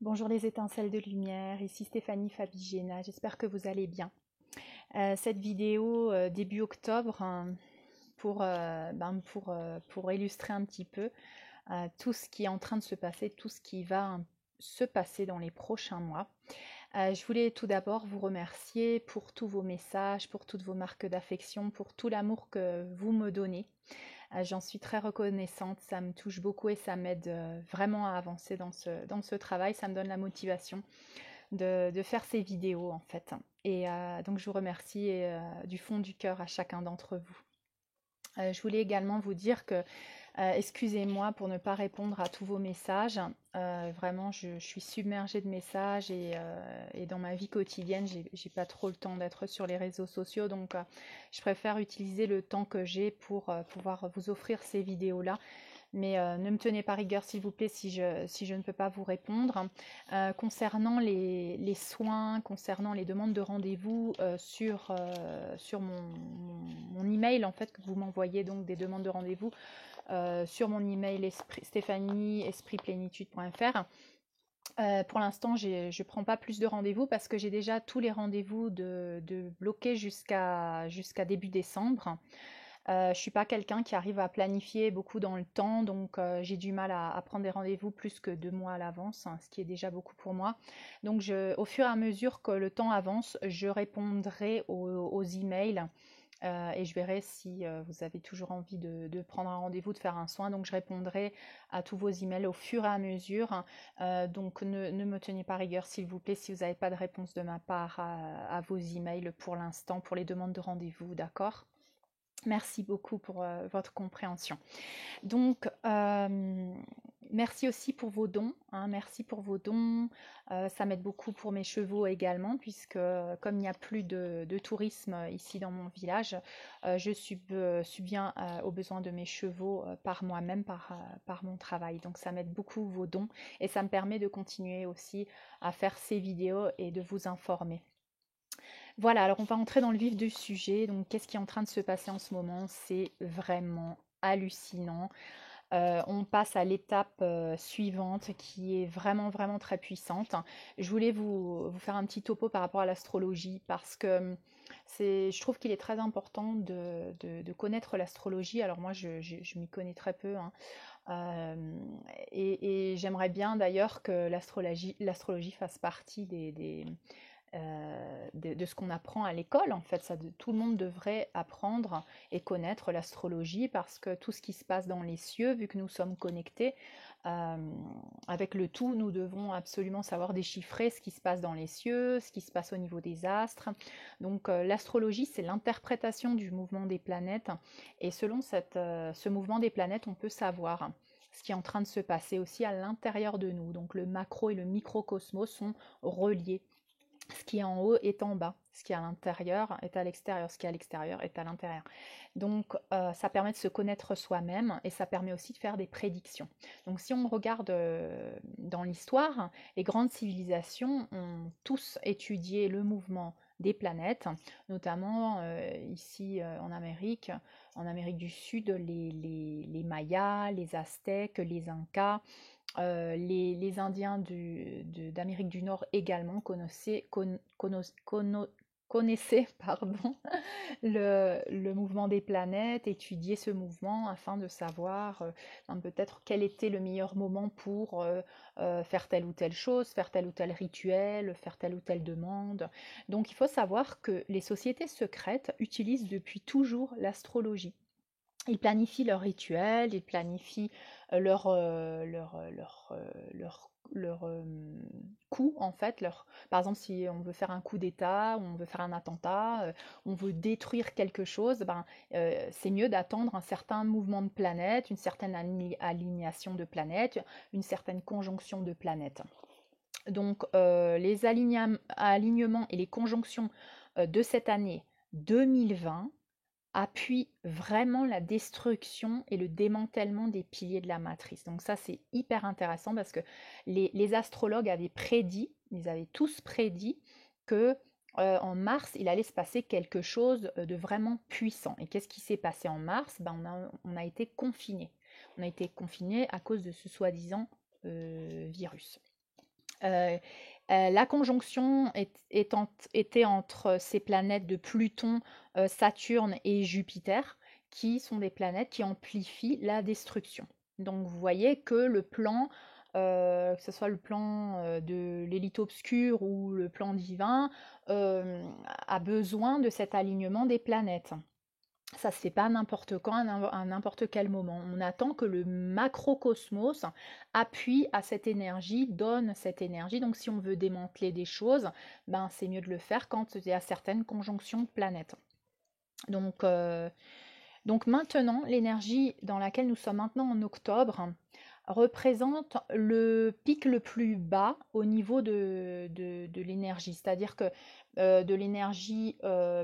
Bonjour les étincelles de lumière, ici Stéphanie Fabigena, j'espère que vous allez bien. Cette vidéo début octobre pour illustrer un petit peu tout ce qui est en train de se passer, tout ce qui va se passer dans les prochains mois. Je voulais tout d'abord vous remercier pour tous vos messages, pour toutes vos marques d'affection, pour tout l'amour que vous me donnez. J'en suis très reconnaissante, ça me touche beaucoup et ça m'aide vraiment à avancer dans ce travail. Ça me donne la motivation de faire ces vidéos en fait. Et donc je vous remercie du fond du cœur à chacun d'entre vous. Je voulais également vous dire que excusez-moi pour ne pas répondre à tous vos messages. Vraiment, je suis submergée de messages et dans ma vie quotidienne, j'ai pas trop le temps d'être sur les réseaux sociaux. Donc, je préfère utiliser le temps que j'ai pour pouvoir vous offrir ces vidéos-là. Mais ne me tenez pas rigueur, s'il vous plaît, si je ne peux pas vous répondre. Concernant les soins, concernant les demandes de rendez-vous sur mon email, en fait, que vous m'envoyez donc des demandes de rendez-vous sur mon email stephanie@esprisplénitude.fr. Pour l'instant, je ne prends pas plus de rendez-vous parce que j'ai déjà tous les rendez-vous de bloqués jusqu'à début décembre. Je ne suis pas quelqu'un qui arrive à planifier beaucoup dans le temps, donc j'ai du mal à prendre des rendez-vous plus que 2 mois à l'avance, hein, ce qui est déjà beaucoup pour moi. Donc au fur et à mesure que le temps avance, je répondrai aux emails et je verrai si vous avez toujours envie de prendre un rendez-vous, de faire un soin. Donc je répondrai à tous vos emails au fur et à mesure. Donc ne me tenez pas rigueur s'il vous plaît si vous n'avez pas de réponse de ma part à vos emails pour l'instant, pour les demandes de rendez-vous, d'accord? Merci beaucoup pour votre compréhension. Donc, merci aussi pour vos dons, hein, merci pour vos dons. Ça m'aide beaucoup pour mes chevaux également, puisque comme il n'y a plus de tourisme ici dans mon village, je subviens aux besoins de mes chevaux par moi-même, par mon travail. Donc, ça m'aide beaucoup vos dons et ça me permet de continuer aussi à faire ces vidéos et de vous informer. Voilà, alors on va entrer dans le vif du sujet. Donc, qu'est-ce qui est en train de se passer en ce moment? C'est vraiment hallucinant. On passe à l'étape suivante qui est vraiment, vraiment très puissante. Je voulais vous faire un petit topo par rapport à l'astrologie parce que je trouve qu'il est très important de connaître l'astrologie. Alors moi, je m'y connais très peu, hein. Et j'aimerais bien d'ailleurs que l'astrologie fasse partie de ce qu'on apprend à l'école. En fait, tout le monde devrait apprendre et connaître l'astrologie parce que tout ce qui se passe dans les cieux, vu que nous sommes connectés, euh, avec le tout, nous devons absolument savoir déchiffrer ce qui se passe dans les cieux, ce qui se passe au niveau des astres. Donc l'astrologie, c'est l'interprétation du mouvement des planètes. Et selon ce mouvement des planètes, on peut savoir ce qui est en train de se passer aussi à l'intérieur de nous. Donc le macro et le microcosmos sont reliés. Ce qui est en haut est en bas, ce qui est à l'intérieur est à l'extérieur, ce qui est à l'extérieur est à l'intérieur. Donc ça permet de se connaître soi-même et ça permet aussi de faire des prédictions. Donc si on regarde dans l'histoire, les grandes civilisations ont tous étudié le mouvement des planètes, notamment ici en Amérique du Sud, les Mayas, les Aztèques, les Incas, les Indiens d'Amérique du Nord également connaissaient pardon, le mouvement des planètes, étudiaient ce mouvement afin de savoir peut-être quel était le meilleur moment pour faire telle ou telle chose, faire tel ou tel rituel, faire telle ou telle demande. Donc il faut savoir que les sociétés secrètes utilisent depuis toujours l'astrologie. Ils planifient leurs rituels, ils planifient leur, leur, leur, leur coup, en fait. Par exemple, si on veut faire un coup d'État, on veut faire un attentat, on veut détruire quelque chose, c'est mieux d'attendre un certain mouvement de planètes, une certaine alignation de planètes, une certaine conjonction de planètes. Donc, les alignements et les conjonctions de cette année 2020 appuie vraiment la destruction et le démantèlement des piliers de la matrice. Donc ça, c'est hyper intéressant parce que les astrologues avaient prédit, ils avaient tous prédit que en mars, il allait se passer quelque chose de vraiment puissant. Et qu'est-ce qui s'est passé en mars? On a été confinés. On a été confinés à cause de ce soi-disant virus. Euh, la conjonction était entre ces planètes de Pluton, Saturne et Jupiter, qui sont des planètes qui amplifient la destruction. Donc vous voyez que le plan, que ce soit le plan de l'élite obscure ou le plan divin, euh, a besoin de cet alignement des planètes. Ça se fait pas n'importe quand, à n'importe quel moment. On attend que le macrocosmos appuie à cette énergie, donne cette énergie. Donc si on veut démanteler des choses, ben, c'est mieux de le faire quand il y a certaines conjonctions de planètes. Donc, euh, donc maintenant, l'énergie dans laquelle nous sommes maintenant en octobre représente le pic le plus bas au niveau de l'énergie, c'est-à-dire que de l'énergie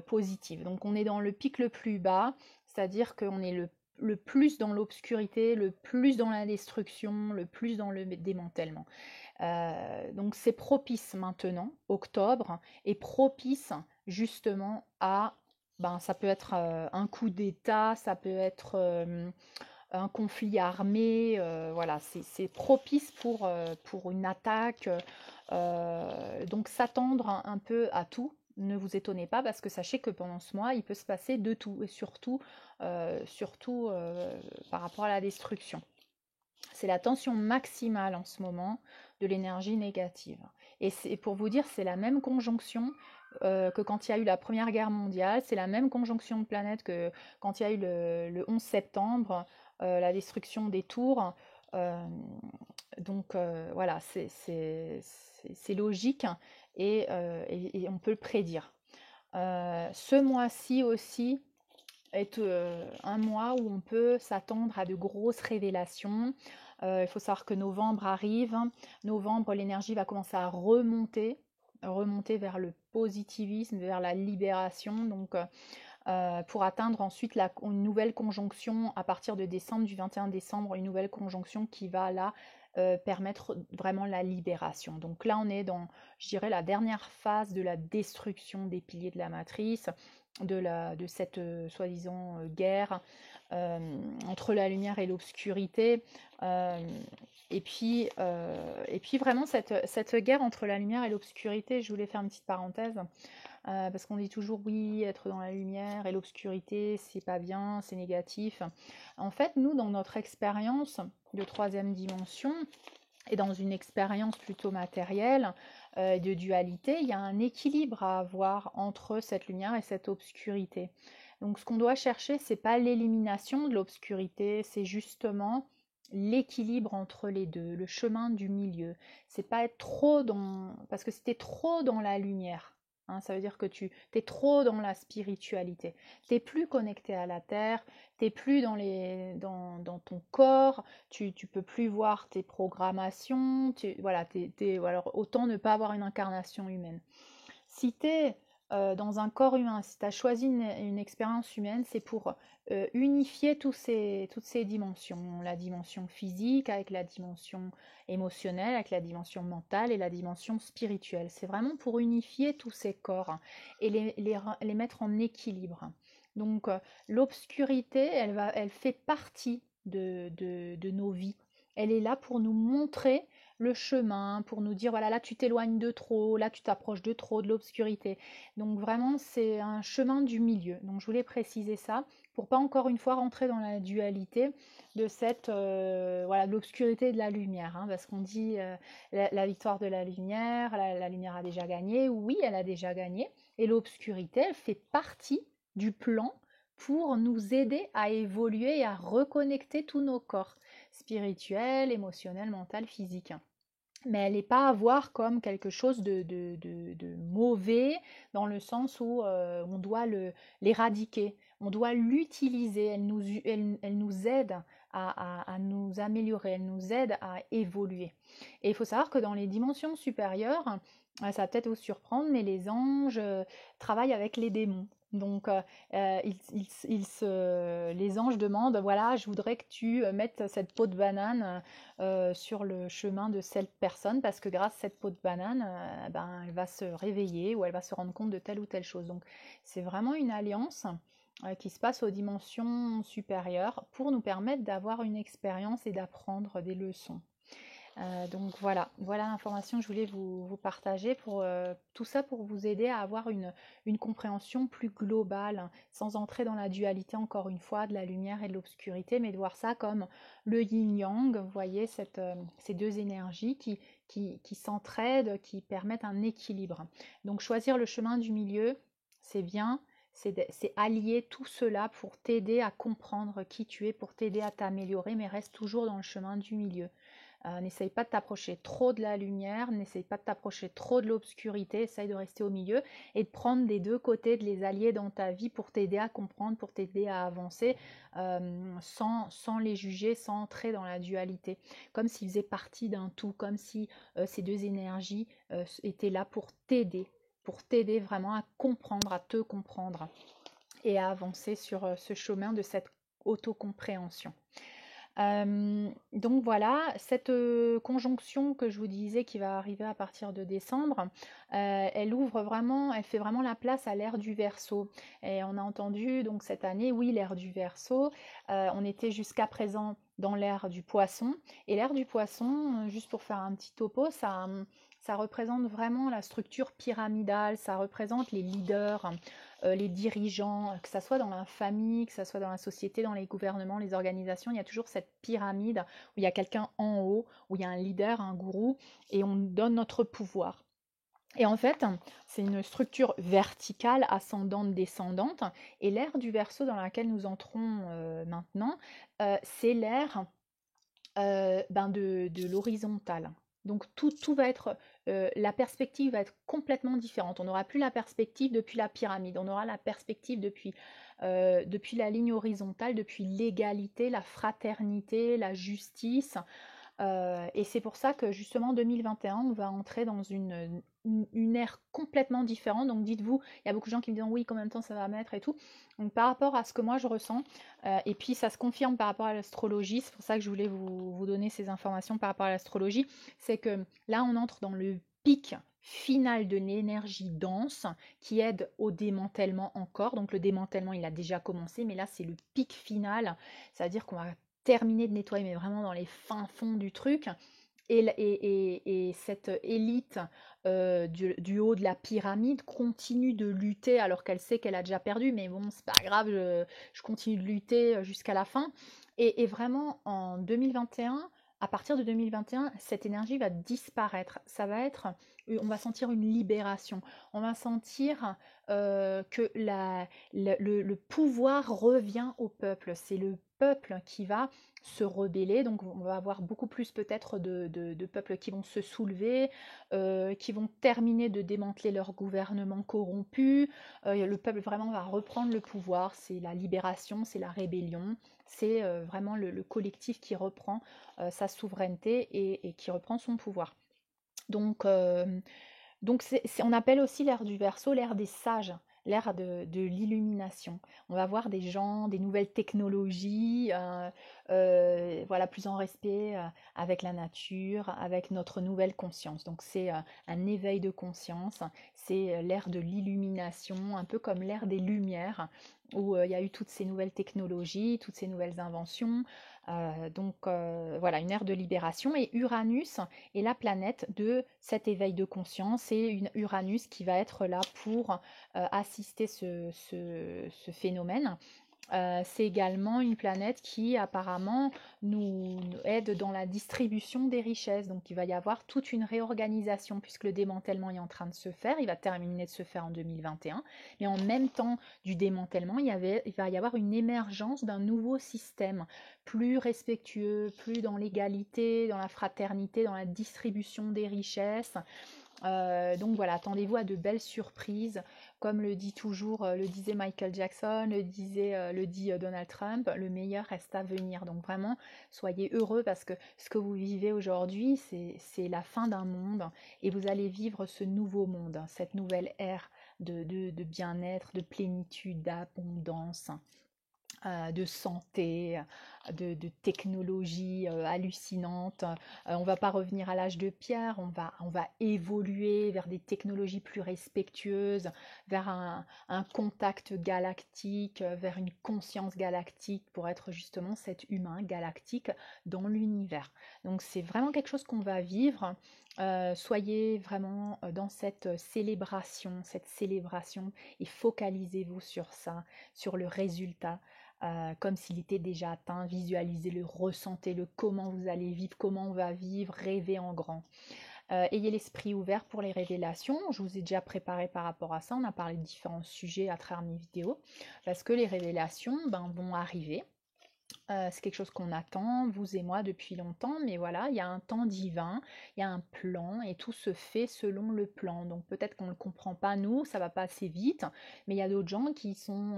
positive. Donc on est dans le pic le plus bas, c'est-à-dire qu'on est le plus dans l'obscurité, le plus dans la destruction, le plus dans le démantèlement. Donc c'est propice maintenant, octobre, est propice justement à, ben, ça peut être un coup d'État, ça peut être un conflit armé, voilà, c'est propice pour une attaque. Donc s'attendre un peu à tout. Ne vous étonnez pas parce que sachez que pendant ce mois, il peut se passer de tout et surtout par rapport à la destruction. C'est la tension maximale en ce moment de l'énergie négative. Et c'est pour vous dire, c'est la même conjonction que quand il y a eu la Première Guerre mondiale, c'est la même conjonction de planètes que quand il y a eu le 11 septembre, la destruction des tours. Euh, voilà, c'est logique et on peut le prédire. Ce mois-ci aussi est un mois où on peut s'attendre à de grosses révélations. Il faut savoir que novembre arrive. Novembre, l'énergie va commencer à remonter vers le positivisme, vers la libération. Donc, pour atteindre ensuite une nouvelle conjonction à partir de décembre, du 21 décembre, une nouvelle conjonction qui va là permettre vraiment la libération. Donc là, on est dans, je dirais, la dernière phase de la destruction des piliers de la matrice, de cette soi-disant guerre entre la lumière et l'obscurité. Euh, et puis vraiment, cette guerre entre la lumière et l'obscurité, je voulais faire une petite parenthèse. Parce qu'on dit toujours oui, être dans la lumière et l'obscurité, c'est pas bien, c'est négatif. En fait, nous, dans notre expérience de troisième dimension et dans une expérience plutôt matérielle de dualité, il y a un équilibre à avoir entre cette lumière et cette obscurité. Donc, ce qu'on doit chercher, c'est pas l'élimination de l'obscurité, c'est justement l'équilibre entre les deux, le chemin du milieu. C'est pas être trop dans, parce que si t'es trop dans la lumière, hein, ça veut dire que tu es trop dans la spiritualité. Tu n'es plus connecté à la terre, tu n'es plus dans ton corps, tu peux plus voir tes programmations. Voilà, alors autant ne pas avoir une incarnation humaine. Si tu es dans un corps humain, si tu as choisi une expérience humaine, c'est pour unifier toutes ces dimensions. La dimension physique avec la dimension émotionnelle, avec la dimension mentale et la dimension spirituelle. C'est vraiment pour unifier tous ces corps et les mettre en équilibre. Donc l'obscurité, elle fait partie de nos vies. Elle est là pour nous montrer le chemin, pour nous dire, voilà, là tu t'éloignes de trop, là tu t'approches de trop de l'obscurité. Donc vraiment, c'est un chemin du milieu. Donc je voulais préciser ça pour pas encore une fois rentrer dans la dualité de cette voilà, de l'obscurité et de la lumière, hein, parce qu'on dit la victoire de la lumière, la lumière a déjà gagné. Oui, elle a déjà gagné. Et l'obscurité, elle fait partie du plan pour nous aider à évoluer et à reconnecter tous nos corps spirituels, émotionnels, mental, physique, mais elle n'est pas à voir comme quelque chose de mauvais dans le sens où on doit l'éradiquer, on doit l'utiliser, elle nous aide à nous améliorer, elle nous aide à évoluer. Et il faut savoir que dans les dimensions supérieures, ça va peut-être vous surprendre, mais les anges travaillent avec les démons. Donc, les anges demandent, voilà, je voudrais que tu mettes cette peau de banane sur le chemin de cette personne parce que grâce à cette peau de banane, ben, elle va se réveiller ou elle va se rendre compte de telle ou telle chose. Donc c'est vraiment une alliance qui se passe aux dimensions supérieures pour nous permettre d'avoir une expérience et d'apprendre des leçons. Donc voilà l'information que je voulais vous partager pour tout ça pour vous aider à avoir une compréhension plus globale, hein, sans entrer dans la dualité encore une fois de la lumière et de l'obscurité, mais de voir ça comme le yin-yang, vous voyez, ces deux énergies qui s'entraident, qui permettent un équilibre. Donc choisir le chemin du milieu, c'est bien, c'est allier tout cela pour t'aider à comprendre qui tu es, pour t'aider à t'améliorer, mais reste toujours dans le chemin du milieu. N'essaye pas de t'approcher trop de la lumière, n'essaye pas de t'approcher trop de l'obscurité, essaye de rester au milieu et de prendre des deux côtés, de les allier dans ta vie pour t'aider à comprendre, pour t'aider à avancer, sans les juger, sans entrer dans la dualité, comme s'ils faisaient partie d'un tout, comme si ces deux énergies étaient là pour t'aider vraiment à comprendre, à te comprendre et à avancer sur ce chemin de cette autocompréhension. Donc voilà, cette conjonction que je vous disais qui va arriver à partir de décembre, elle fait vraiment la place à l'ère du Verseau. Et on a entendu donc cette année, oui, l'ère du Verseau. On était jusqu'à présent dans l'ère du Poisson. Et l'ère du Poisson, juste pour faire un petit topo, ça représente vraiment la structure pyramidale, ça représente les leaders, les dirigeants, que ce soit dans la famille, que ce soit dans la société, dans les gouvernements, les organisations, il y a toujours cette pyramide où il y a quelqu'un en haut, où il y a un leader, un gourou, et on donne notre pouvoir. Et en fait, c'est une structure verticale, ascendante, descendante, et l'ère du Verseau dans laquelle nous entrons maintenant, c'est l'ère de l'horizontale. Donc tout va être, la perspective va être complètement différente. On n'aura plus la perspective depuis la pyramide, on aura la perspective depuis la ligne horizontale, depuis l'égalité, la fraternité, la justice, et c'est pour ça que justement 2021, on va entrer dans une ère complètement différente. Donc dites-vous, il y a beaucoup de gens qui me disent oui, combien de temps ça va mettre et tout. Donc par rapport à ce que moi je ressens, et puis ça se confirme par rapport à l'astrologie, c'est pour ça que je voulais vous donner ces informations par rapport à l'astrologie, c'est que là on entre dans le pic final de l'énergie dense qui aide au démantèlement encore. Donc le démantèlement il a déjà commencé, mais là c'est le pic final, c'est-à-dire qu'on va terminer de nettoyer, mais vraiment dans les fins fonds du truc. Et cette élite du haut de la pyramide continue de lutter alors qu'elle sait qu'elle a déjà perdu, mais bon, c'est pas grave, je continue de lutter jusqu'à la fin. Et vraiment, en 2021, à partir de 2021, cette énergie va disparaître. Ça va être, on va sentir une libération. On va sentir que le pouvoir revient au peuple. C'est le peuple qui va se rebeller, donc on va avoir beaucoup plus peut-être de peuples qui vont se soulever, qui vont terminer de démanteler leur gouvernement corrompu, le peuple vraiment va reprendre le pouvoir, c'est la libération, c'est la rébellion, c'est vraiment le collectif qui reprend sa souveraineté et qui reprend son pouvoir. Donc, on appelle aussi l'ère du Verseau l'ère des sages, l'ère de l'illumination. On va voir des gens, des nouvelles technologies, voilà, plus en respect avec la nature, avec notre nouvelle conscience. Donc c'est un éveil de conscience, c'est l'ère de l'illumination, un peu comme l'ère des Lumières, où il y a eu toutes ces nouvelles technologies, toutes ces nouvelles inventions. Voilà, une ère de libération. Et Uranus est la planète de cet éveil de conscience, et une Uranus qui va être là pour assister ce phénomène. C'est également une planète qui apparemment nous aide dans la distribution des richesses. Donc il va y avoir toute une réorganisation puisque le démantèlement est en train de se faire. Il va terminer de se faire en 2021. Mais en même temps du démantèlement, il va y avoir une émergence d'un nouveau système plus respectueux, plus dans l'égalité, dans la fraternité, dans la distribution des richesses. Donc voilà, attendez-vous à de belles surprises, comme le dit toujours, le disait Michael Jackson, le dit Donald Trump, le meilleur reste à venir. Donc vraiment, soyez heureux parce que ce que vous vivez aujourd'hui, c'est la fin d'un monde et vous allez vivre ce nouveau monde, cette nouvelle ère de bien-être, de plénitude, d'abondance, de santé. de technologies hallucinantes. On va pas revenir à l'âge de pierre, on va évoluer vers des technologies plus respectueuses, vers un contact galactique, vers une conscience galactique pour être justement cet humain galactique dans l'univers. Donc c'est vraiment quelque chose qu'on va vivre. Soyez vraiment dans cette célébration et focalisez-vous sur ça, sur le résultat, comme s'il était déjà atteint, visualisez-le, ressentez-le, comment vous allez vivre, comment on va vivre, rêvez en grand. Ayez l'esprit ouvert pour les révélations, je vous ai déjà préparé par rapport à ça, on a parlé de différents sujets à travers mes vidéos, parce que les révélations vont arriver. C'est quelque chose qu'on attend, vous et moi, depuis longtemps, mais voilà, il y a un temps divin, il y a un plan, et tout se fait selon le plan. Donc peut-être qu'on ne le comprend pas, nous, ça va pas assez vite, mais il y a d'autres gens qui sont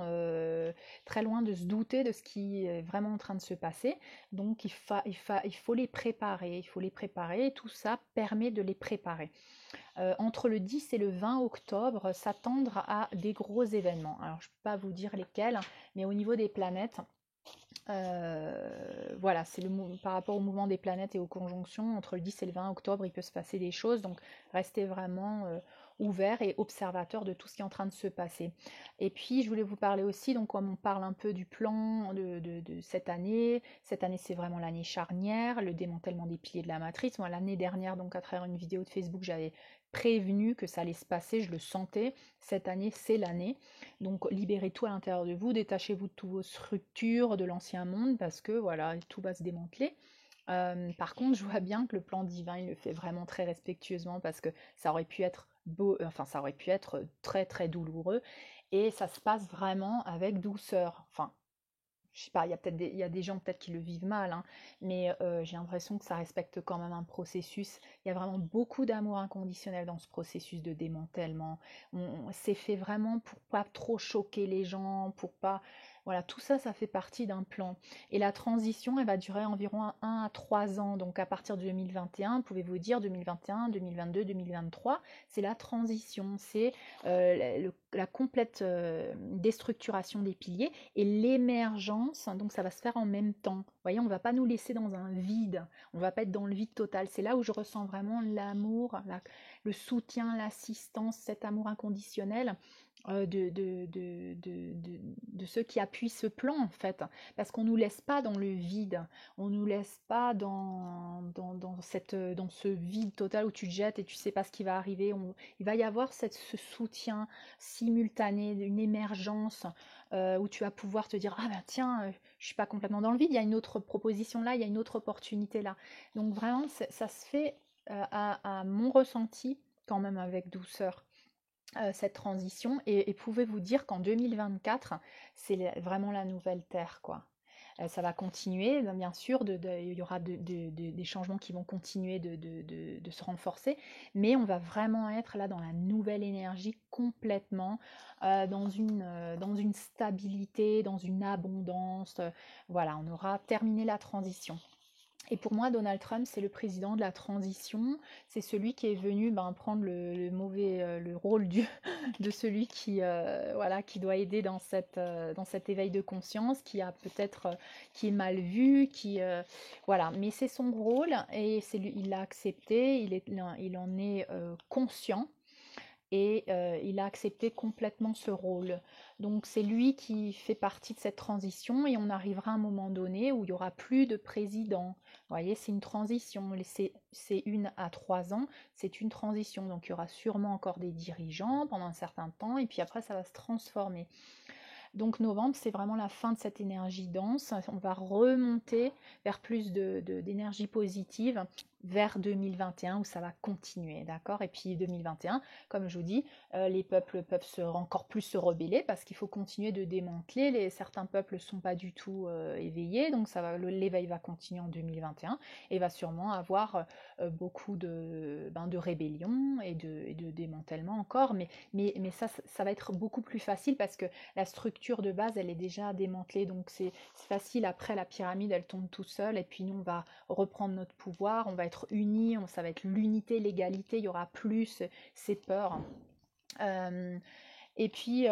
très loin de se douter de ce qui est vraiment en train de se passer. Donc il faut les préparer, et tout ça permet de les préparer. Entre le 10 et le 20 octobre, s'attendre à des gros événements. Alors je ne peux pas vous dire lesquels, mais au niveau des planètes, voilà, c'est par rapport au mouvement des planètes et aux conjonctions, entre le 10 et le 20 octobre, il peut se passer des choses, donc restez vraiment ouverts et observateurs de tout ce qui est en train de se passer. Et puis, je voulais vous parler aussi, donc comme on parle un peu du plan de cette année c'est vraiment l'année charnière, le démantèlement des piliers de la matrice. Moi, l'année dernière, donc à travers une vidéo de Facebook, j'avais prévenu que ça allait se passer, je le sentais. Cette année, c'est l'année. Donc libérez tout à l'intérieur de vous, détachez-vous de toutes vos structures de l'ancien monde parce que voilà, tout va se démanteler. Par contre, je vois bien que le plan divin, il le fait vraiment très respectueusement parce que ça aurait pu être beau, enfin ça aurait pu être très très douloureux et ça se passe vraiment avec douceur. Enfin, je sais pas, il y a des gens peut-être qui le vivent mal, hein, mais j'ai l'impression que ça respecte quand même un processus. Il y a vraiment beaucoup d'amour inconditionnel dans ce processus de démantèlement. C'est fait vraiment pour pas trop choquer les gens, pour pas... Voilà, tout ça, ça fait partie d'un plan. Et la transition, elle va durer environ 1 à 3 ans. Donc à partir de 2021, pouvez-vous dire 2021, 2022, 2023, c'est la transition, c'est la complète déstructuration des piliers et l'émergence, donc ça va se faire en même temps. Vous voyez, on ne va pas nous laisser dans un vide, on ne va pas être dans le vide total. C'est là où je ressens vraiment l'amour, le soutien, l'assistance, cet amour inconditionnel de ceux qui appuient ce plan en fait, parce qu'on ne nous laisse pas dans le vide, on ne nous laisse pas dans ce vide total où tu te jettes et tu sais pas ce qui va arriver. Il va y avoir ce soutien simultané, une émergence où tu vas pouvoir te dire ah ben tiens, je suis pas complètement dans le vide, il y a une autre proposition là, il y a une autre opportunité là. Donc vraiment ça se fait à mon ressenti quand même avec douceur cette transition et pouvez-vous dire qu'en 2024 c'est vraiment la nouvelle terre quoi. Ça va continuer, bien sûr, il y aura des changements qui vont continuer de se renforcer, mais on va vraiment être là dans la nouvelle énergie complètement, dans une stabilité, dans une abondance. Voilà, on aura terminé la transition. Et pour moi, Donald Trump, c'est le président de la transition. C'est celui qui est venu prendre le rôle de celui qui, voilà, qui doit aider dans cet éveil de conscience, qui a peut-être, qui est mal vu, voilà. Mais c'est son rôle et il l'a accepté, il en est conscient et il a accepté complètement ce rôle. Donc c'est lui qui fait partie de cette transition et on arrivera à un moment donné où il n'y aura plus de président. Vous voyez, c'est une transition, c'est 1 à 3 ans, c'est une transition. Donc il y aura sûrement encore des dirigeants pendant un certain temps et puis après ça va se transformer. Donc novembre, c'est vraiment la fin de cette énergie dense. On va remonter vers plus d'énergie positive vers 2021 où ça va continuer, d'accord. Et puis 2021, comme je vous dis, les peuples peuvent encore plus se rebeller parce qu'il faut continuer de démanteler. Certains peuples ne sont pas du tout éveillés, donc l'éveil va continuer en 2021 et va sûrement avoir beaucoup de rébellion et de démantèlement encore, mais ça va être beaucoup plus facile parce que la structure de base, elle est déjà démantelée, donc c'est facile. Après, la pyramide, elle tombe tout seul, et puis nous, on va reprendre notre pouvoir, on va être unis, ça va être l'unité, l'égalité, il y aura plus ces peurs. Et puis,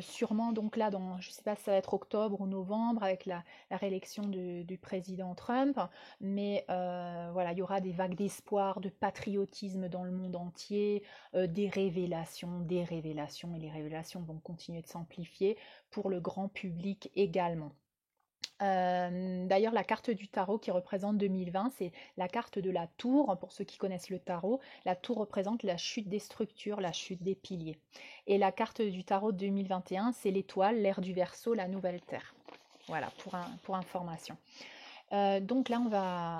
sûrement, donc là, je ne sais pas si ça va être octobre ou novembre, avec la réélection du président Trump, mais voilà, il y aura des vagues d'espoir, de patriotisme dans le monde entier, des révélations, et les révélations vont continuer de s'amplifier pour le grand public également. D'ailleurs, la carte du tarot qui représente 2020, c'est la carte de la tour. Pour ceux qui connaissent le tarot, la tour représente la chute des structures, la chute des piliers. Et la carte du tarot de 2021, c'est l'étoile, l'ère du Verseau, la nouvelle terre. Voilà, pour information. Donc là,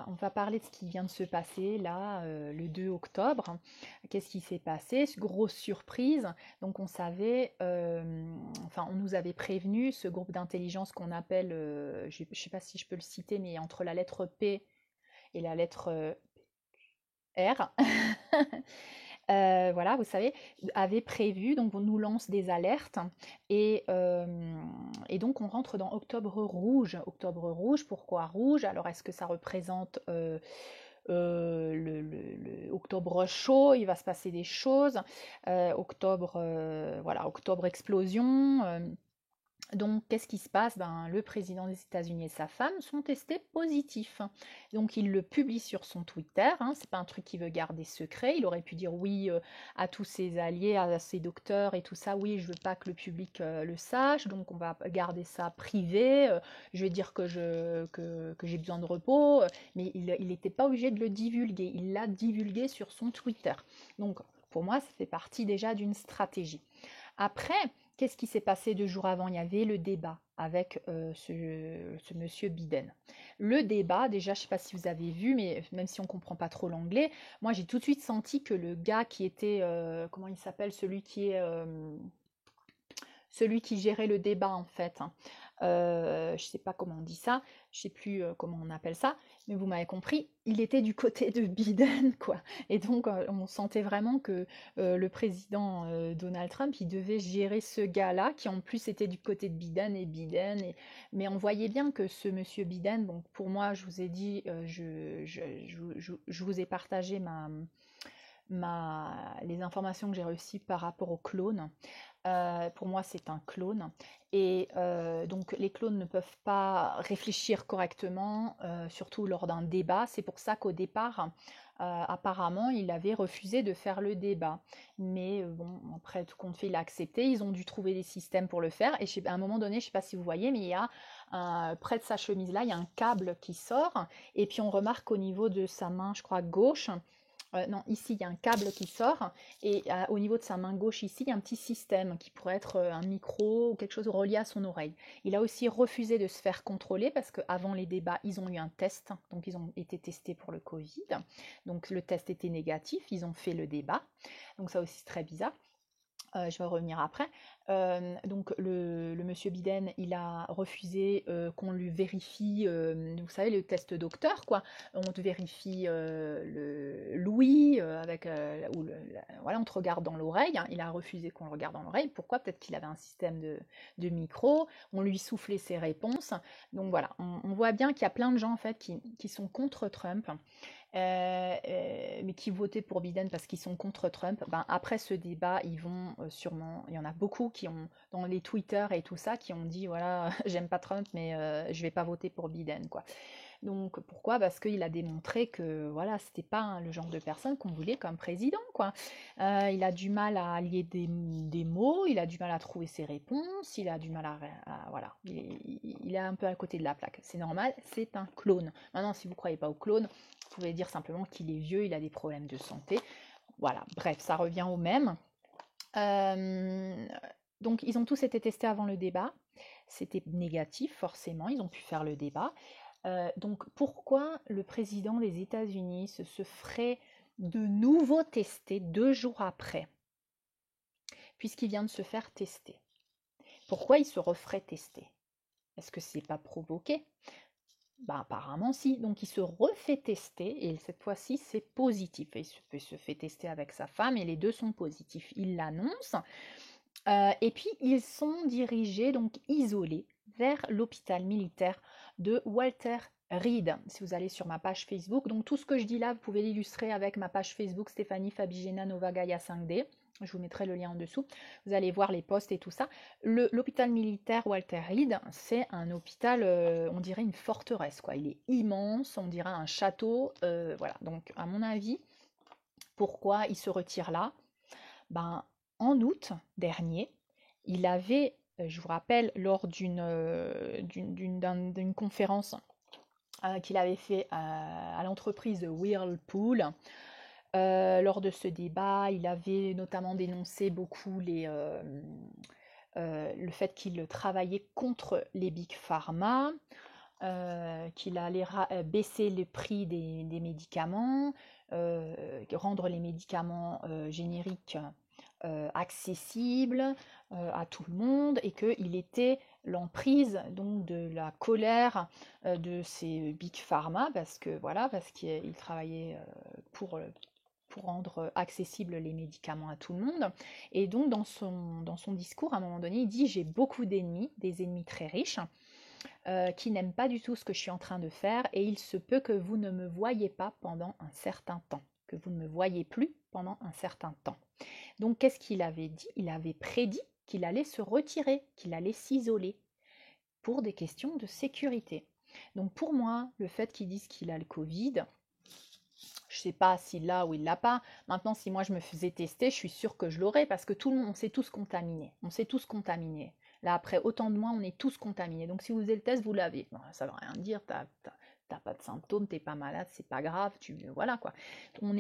on va parler de ce qui vient de se passer, là, le 2 octobre. Qu'est-ce qui s'est passé? Grosse surprise. Donc on savait, enfin on nous avait prévenu, ce groupe d'intelligence qu'on appelle, je ne sais pas si je peux le citer, mais entre la lettre P et la lettre R. Voilà, vous savez, avait prévu, donc on nous lance des alertes et donc on rentre dans octobre rouge. Octobre rouge, pourquoi rouge? Alors est-ce que ça représente octobre chaud, il va se passer des choses, octobre, voilà, octobre explosion. Donc, qu'est-ce qui se passe? Ben, le président des États-Unis et sa femme sont testés positifs. Donc, il le publie sur son Twitter. Hein, c'est pas un truc qu'il veut garder secret. Il aurait pu dire oui à tous ses alliés, à ses docteurs et tout ça. Oui, je veux pas que le public le sache. Donc, on va garder ça privé. Je vais dire que j'ai besoin de repos. Mais il n'était pas obligé de le divulguer. Il l'a divulgué sur son Twitter. Donc, pour moi, ça fait partie déjà d'une stratégie. Après, qu'est-ce qui s'est passé 2 jours avant? Il y avait le débat avec ce monsieur Biden. Le débat, déjà, je ne sais pas si vous avez vu, mais même si on ne comprend pas trop l'anglais, moi j'ai tout de suite senti que le gars qui était, comment il s'appelle, celui qui gérait le débat en fait, hein. Je ne sais pas comment on dit ça, je ne sais plus comment on appelle ça, mais vous m'avez compris, il était du côté de Biden, quoi. Et donc on sentait vraiment que le président Donald Trump, il devait gérer ce gars-là, qui en plus était du côté de Biden. Mais on voyait bien que ce monsieur Biden, donc pour moi, je vous ai dit, je vous ai partagé les informations que j'ai reçues par rapport au clone. Pour moi, c'est un clone. Et donc, les clones ne peuvent pas réfléchir correctement, surtout lors d'un débat. C'est pour ça qu'au départ, apparemment, il avait refusé de faire le débat. Mais bon, après, tout compte fait, il a accepté. Ils ont dû trouver des systèmes pour le faire. Et à un moment donné, je ne sais pas si vous voyez, mais il y a près de sa chemise là, il y a un câble qui sort. Et puis, on remarque au niveau de sa main, je crois, gauche, non, ici, il y a un câble qui sort et au niveau de sa main gauche, ici, il y a un petit système qui pourrait être un micro ou quelque chose relié à son oreille. Il a aussi refusé de se faire contrôler parce qu'avant les débats, ils ont eu un test, donc ils ont été testés pour le Covid. Donc le test était négatif, ils ont fait le débat. Donc ça aussi, c'est très bizarre. Je vais revenir après. Donc le monsieur Biden, il a refusé qu'on lui vérifie, vous savez, le test docteur, quoi. On te vérifie l'ouïe, voilà, on te regarde dans l'oreille, hein. Il a refusé qu'on le regarde dans l'oreille. Pourquoi? Peut-être qu'il avait un système de micro. On lui soufflait ses réponses. Donc voilà, on voit bien qu'il y a plein de gens en fait qui sont contre Trump, mais qui votaient pour Biden parce qu'ils sont contre Trump. Ben, après ce débat, ils vont sûrement, il y en a beaucoup qui ont, dans les Twitter et tout ça, qui ont dit, voilà, j'aime pas Trump, mais je vais pas voter pour Biden, quoi. Donc pourquoi? Parce qu'il a démontré que voilà, c'était pas le genre de personne qu'on voulait comme président, quoi. Il a du mal à allier des mots, il a du mal à trouver ses réponses, il a du mal voilà, il est un peu à côté de la plaque. C'est normal, c'est un clone. Maintenant, si vous ne croyez pas au clone, vous pouvez dire simplement qu'il est vieux, il a des problèmes de santé. Voilà, bref, ça revient au même. Euh, donc, ils ont tous été testés avant le débat. C'était négatif, forcément, ils ont pu faire le débat. Donc pourquoi le président des États-Unis se ferait de nouveau tester 2 jours après, puisqu'il vient de se faire tester? Pourquoi il se referait tester? Est-ce que c'est pas provoqué? Ben, apparemment si. Donc il se refait tester et cette fois-ci c'est positif. Et il se fait tester avec sa femme et les deux sont positifs. Il l'annonce. Et puis ils sont dirigés, donc isolés, vers l'hôpital militaire de Walter Reed, si vous allez sur ma page Facebook. Donc tout ce que je dis là, vous pouvez l'illustrer avec ma page Facebook Stéphanie Fabigena Novagaya 5D. Je vous mettrai le lien en dessous. Vous allez voir les posts et tout ça. L'hôpital militaire Walter Reed, c'est un hôpital, on dirait une forteresse, quoi. Il est immense, on dirait un château. Voilà. Donc à mon avis, pourquoi il se retire là? Ben, en août dernier, il avait, je vous rappelle, lors d'une conférence qu'il avait fait à l'entreprise Whirlpool. Lors de ce débat, il avait notamment dénoncé beaucoup le fait qu'il travaillait contre les big pharma, qu'il allait baisser le prix des médicaments, rendre les médicaments génériques accessibles à tout le monde, et qu'il était l'emprise donc de la colère de ces big pharma, parce qu'il travaillait pour rendre accessibles les médicaments à tout le monde. Et donc dans son discours, à un moment donné, il dit: j'ai beaucoup d'ennemis, des ennemis très riches, qui n'aiment pas du tout ce que je suis en train de faire, et il se peut que vous ne me voyez pas pendant un certain temps, que vous ne me voyez plus pendant un certain temps. Donc qu'est-ce qu'il avait dit? Il avait prédit qu'il allait se retirer, qu'il allait s'isoler pour des questions de sécurité. Donc pour moi, le fait qu'ils disent qu'il a le Covid, je ne sais pas s'il l'a ou il l'a pas. Maintenant, si moi je me faisais tester, je suis sûre que je l'aurais, parce que tout le monde, on s'est tous contaminés. On s'est tous contaminés. Là, après autant de mois, on est tous contaminés. Donc si vous avez le test, vous l'avez. Bon, ça ne veut rien dire, t'as pas de symptômes, t'es pas malade, c'est pas grave, voilà quoi. On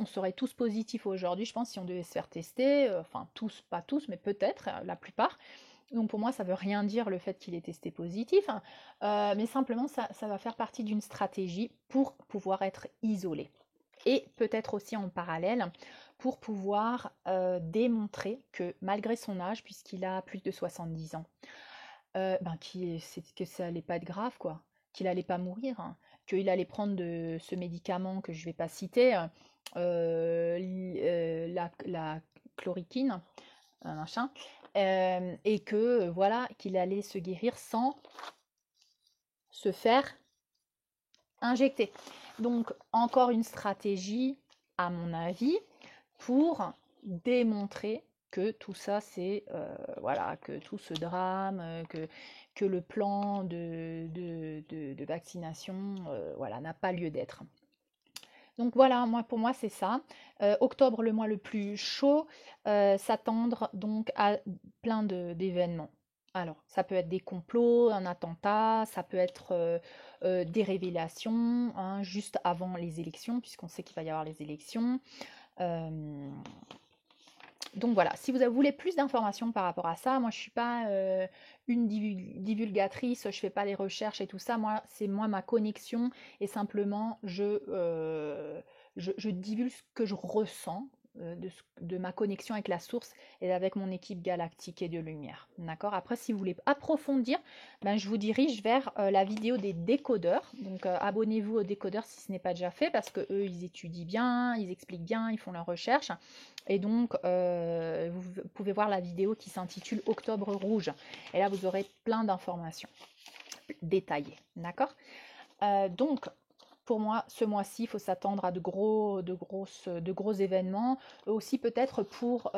serait tous positifs aujourd'hui, je pense, si on devait se faire tester, enfin tous, pas tous, mais peut-être la plupart. Donc pour moi, ça veut rien dire le fait qu'il est testé positif, hein. Mais simplement ça va faire partie d'une stratégie pour pouvoir être isolé. Et peut-être aussi en parallèle pour pouvoir démontrer que malgré son âge, puisqu'il a plus de 70 ans, que ça allait pas être grave, quoi, qu'il allait pas mourir, hein, qu'il allait prendre ce médicament que je vais pas citer, la chloroquine, machin, et que voilà, qu'il allait se guérir sans se faire injecter. Donc encore une stratégie, à mon avis, pour démontrer que tout ça, c'est voilà, que tout ce drame, que le plan de vaccination, voilà, n'a pas lieu d'être. Donc voilà, pour moi, c'est ça. Octobre, le mois le plus chaud, s'attendre donc à plein d'événements. Alors, ça peut être des complots, un attentat, ça peut être des révélations, hein, juste avant les élections, puisqu'on sait qu'il va y avoir les élections. Euh, donc voilà, si vous voulez plus d'informations par rapport à ça, moi je suis pas une divulgatrice, je fais pas les recherches et tout ça. Moi, c'est ma connexion, et simplement je divulgue ce que je ressens de ma connexion avec la source et avec mon équipe galactique et de lumière. D'accord? Après, si vous voulez approfondir, ben, je vous dirige vers la vidéo des décodeurs. Donc abonnez-vous aux décodeurs si ce n'est pas déjà fait, parce que eux ils étudient bien, ils expliquent bien, ils font leurs recherches. Et donc, vous pouvez voir la vidéo qui s'intitule Octobre rouge. Et là, vous aurez plein d'informations détaillées. D'accord? Donc, pour moi, ce mois-ci, il faut s'attendre à de gros événements. Aussi peut-être pour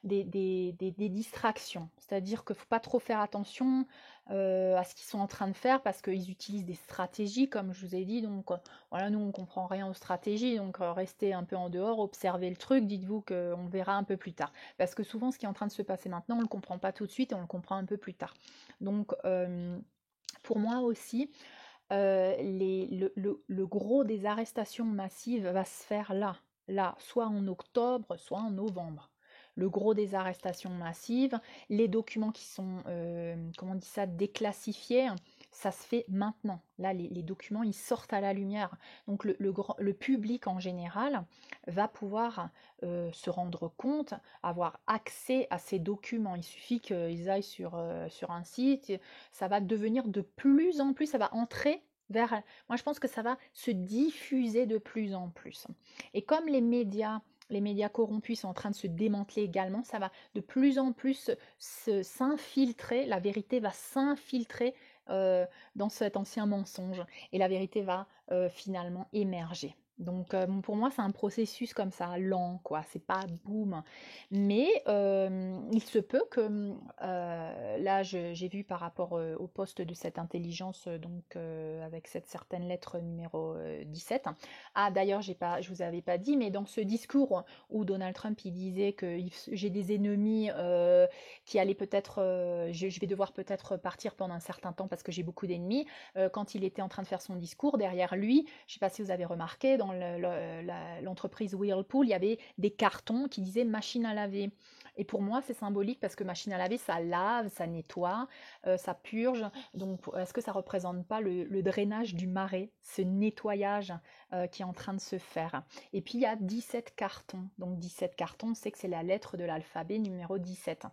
des distractions. C'est-à-dire qu'il ne faut pas trop faire attention à ce qu'ils sont en train de faire, parce qu'ils utilisent des stratégies, comme je vous ai dit. Donc voilà, nous, on ne comprend rien aux stratégies. Donc restez un peu en dehors, observez le truc. Dites-vous qu'on verra un peu plus tard. Parce que souvent, ce qui est en train de se passer maintenant, on ne le comprend pas tout de suite et on le comprend un peu plus tard. Donc, pour moi aussi, le gros des arrestations massives va se faire là, soit en octobre, soit en novembre. Le gros des arrestations massives, les documents qui sont, comment on dit ça, déclassifiés, ça se fait maintenant. Là, les documents, ils sortent à la lumière. Donc le public en général va pouvoir se rendre compte, avoir accès à ces documents. Il suffit qu'ils aillent sur un site, ça va devenir de plus en plus, ça va entrer vers... Moi, je pense que ça va se diffuser de plus en plus. Et comme les médias corrompus sont en train de se démanteler également, ça va de plus en plus s'infiltrer, la vérité va s'infiltrer dans cet ancien mensonge et la vérité va finalement émerger. Donc bon, pour moi, c'est un processus comme ça, lent, quoi. C'est pas boum. Mais il se peut que là, j'ai vu par rapport au poste de cette intelligence, avec cette certaine lettre numéro 17. Ah, d'ailleurs, je vous avais pas dit, mais dans ce discours où Donald Trump il disait que j'ai des ennemis qui allaient peut-être, je vais devoir peut-être partir pendant un certain temps parce que j'ai beaucoup d'ennemis. Quand il était en train de faire son discours, derrière lui, je ne sais pas si vous avez remarqué, dans l'entreprise Whirlpool, il y avait des cartons qui disaient machine à laver. Et pour moi, c'est symbolique parce que machine à laver, ça lave, ça nettoie, ça purge. Donc, est-ce que ça ne représente pas le drainage du marais, ce nettoyage qui est en train de se faire? Et puis, il y a 17 cartons. Donc, 17 cartons, c'est que c'est la lettre de l'alphabet numéro 17.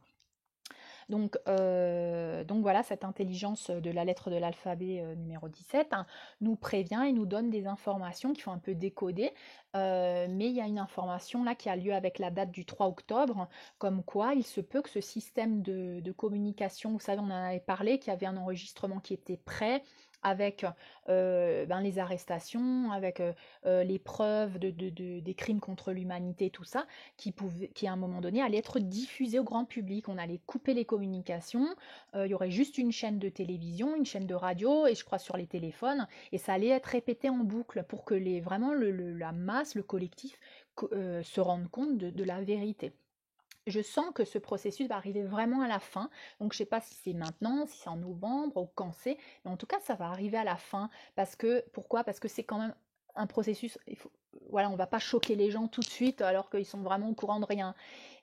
Donc voilà, cette intelligence de la lettre de l'alphabet numéro 17 hein, nous prévient et nous donne des informations qui sont un peu décodées. Mais il y a une information là qui a lieu avec la date du 3 octobre, comme quoi il se peut que ce système de communication, vous savez, on en avait parlé, qu'il y avait un enregistrement qui était prêt avec les arrestations, avec les preuves des crimes contre l'humanité, tout ça, qui à un moment donné allait être diffusé au grand public. On allait couper les communications, il y aurait juste une chaîne de télévision, une chaîne de radio, et je crois sur les téléphones, et ça allait être répété en boucle pour que vraiment la masse, le collectif, se rende compte de la vérité. Je sens que ce processus va arriver vraiment à la fin. Donc, je ne sais pas si c'est maintenant, si c'est en novembre ou quand c'est, mais en tout cas, ça va arriver à la fin. Pourquoi? Parce que c'est quand même un processus. Voilà, on ne va pas choquer les gens tout de suite alors qu'ils sont vraiment au courant de rien.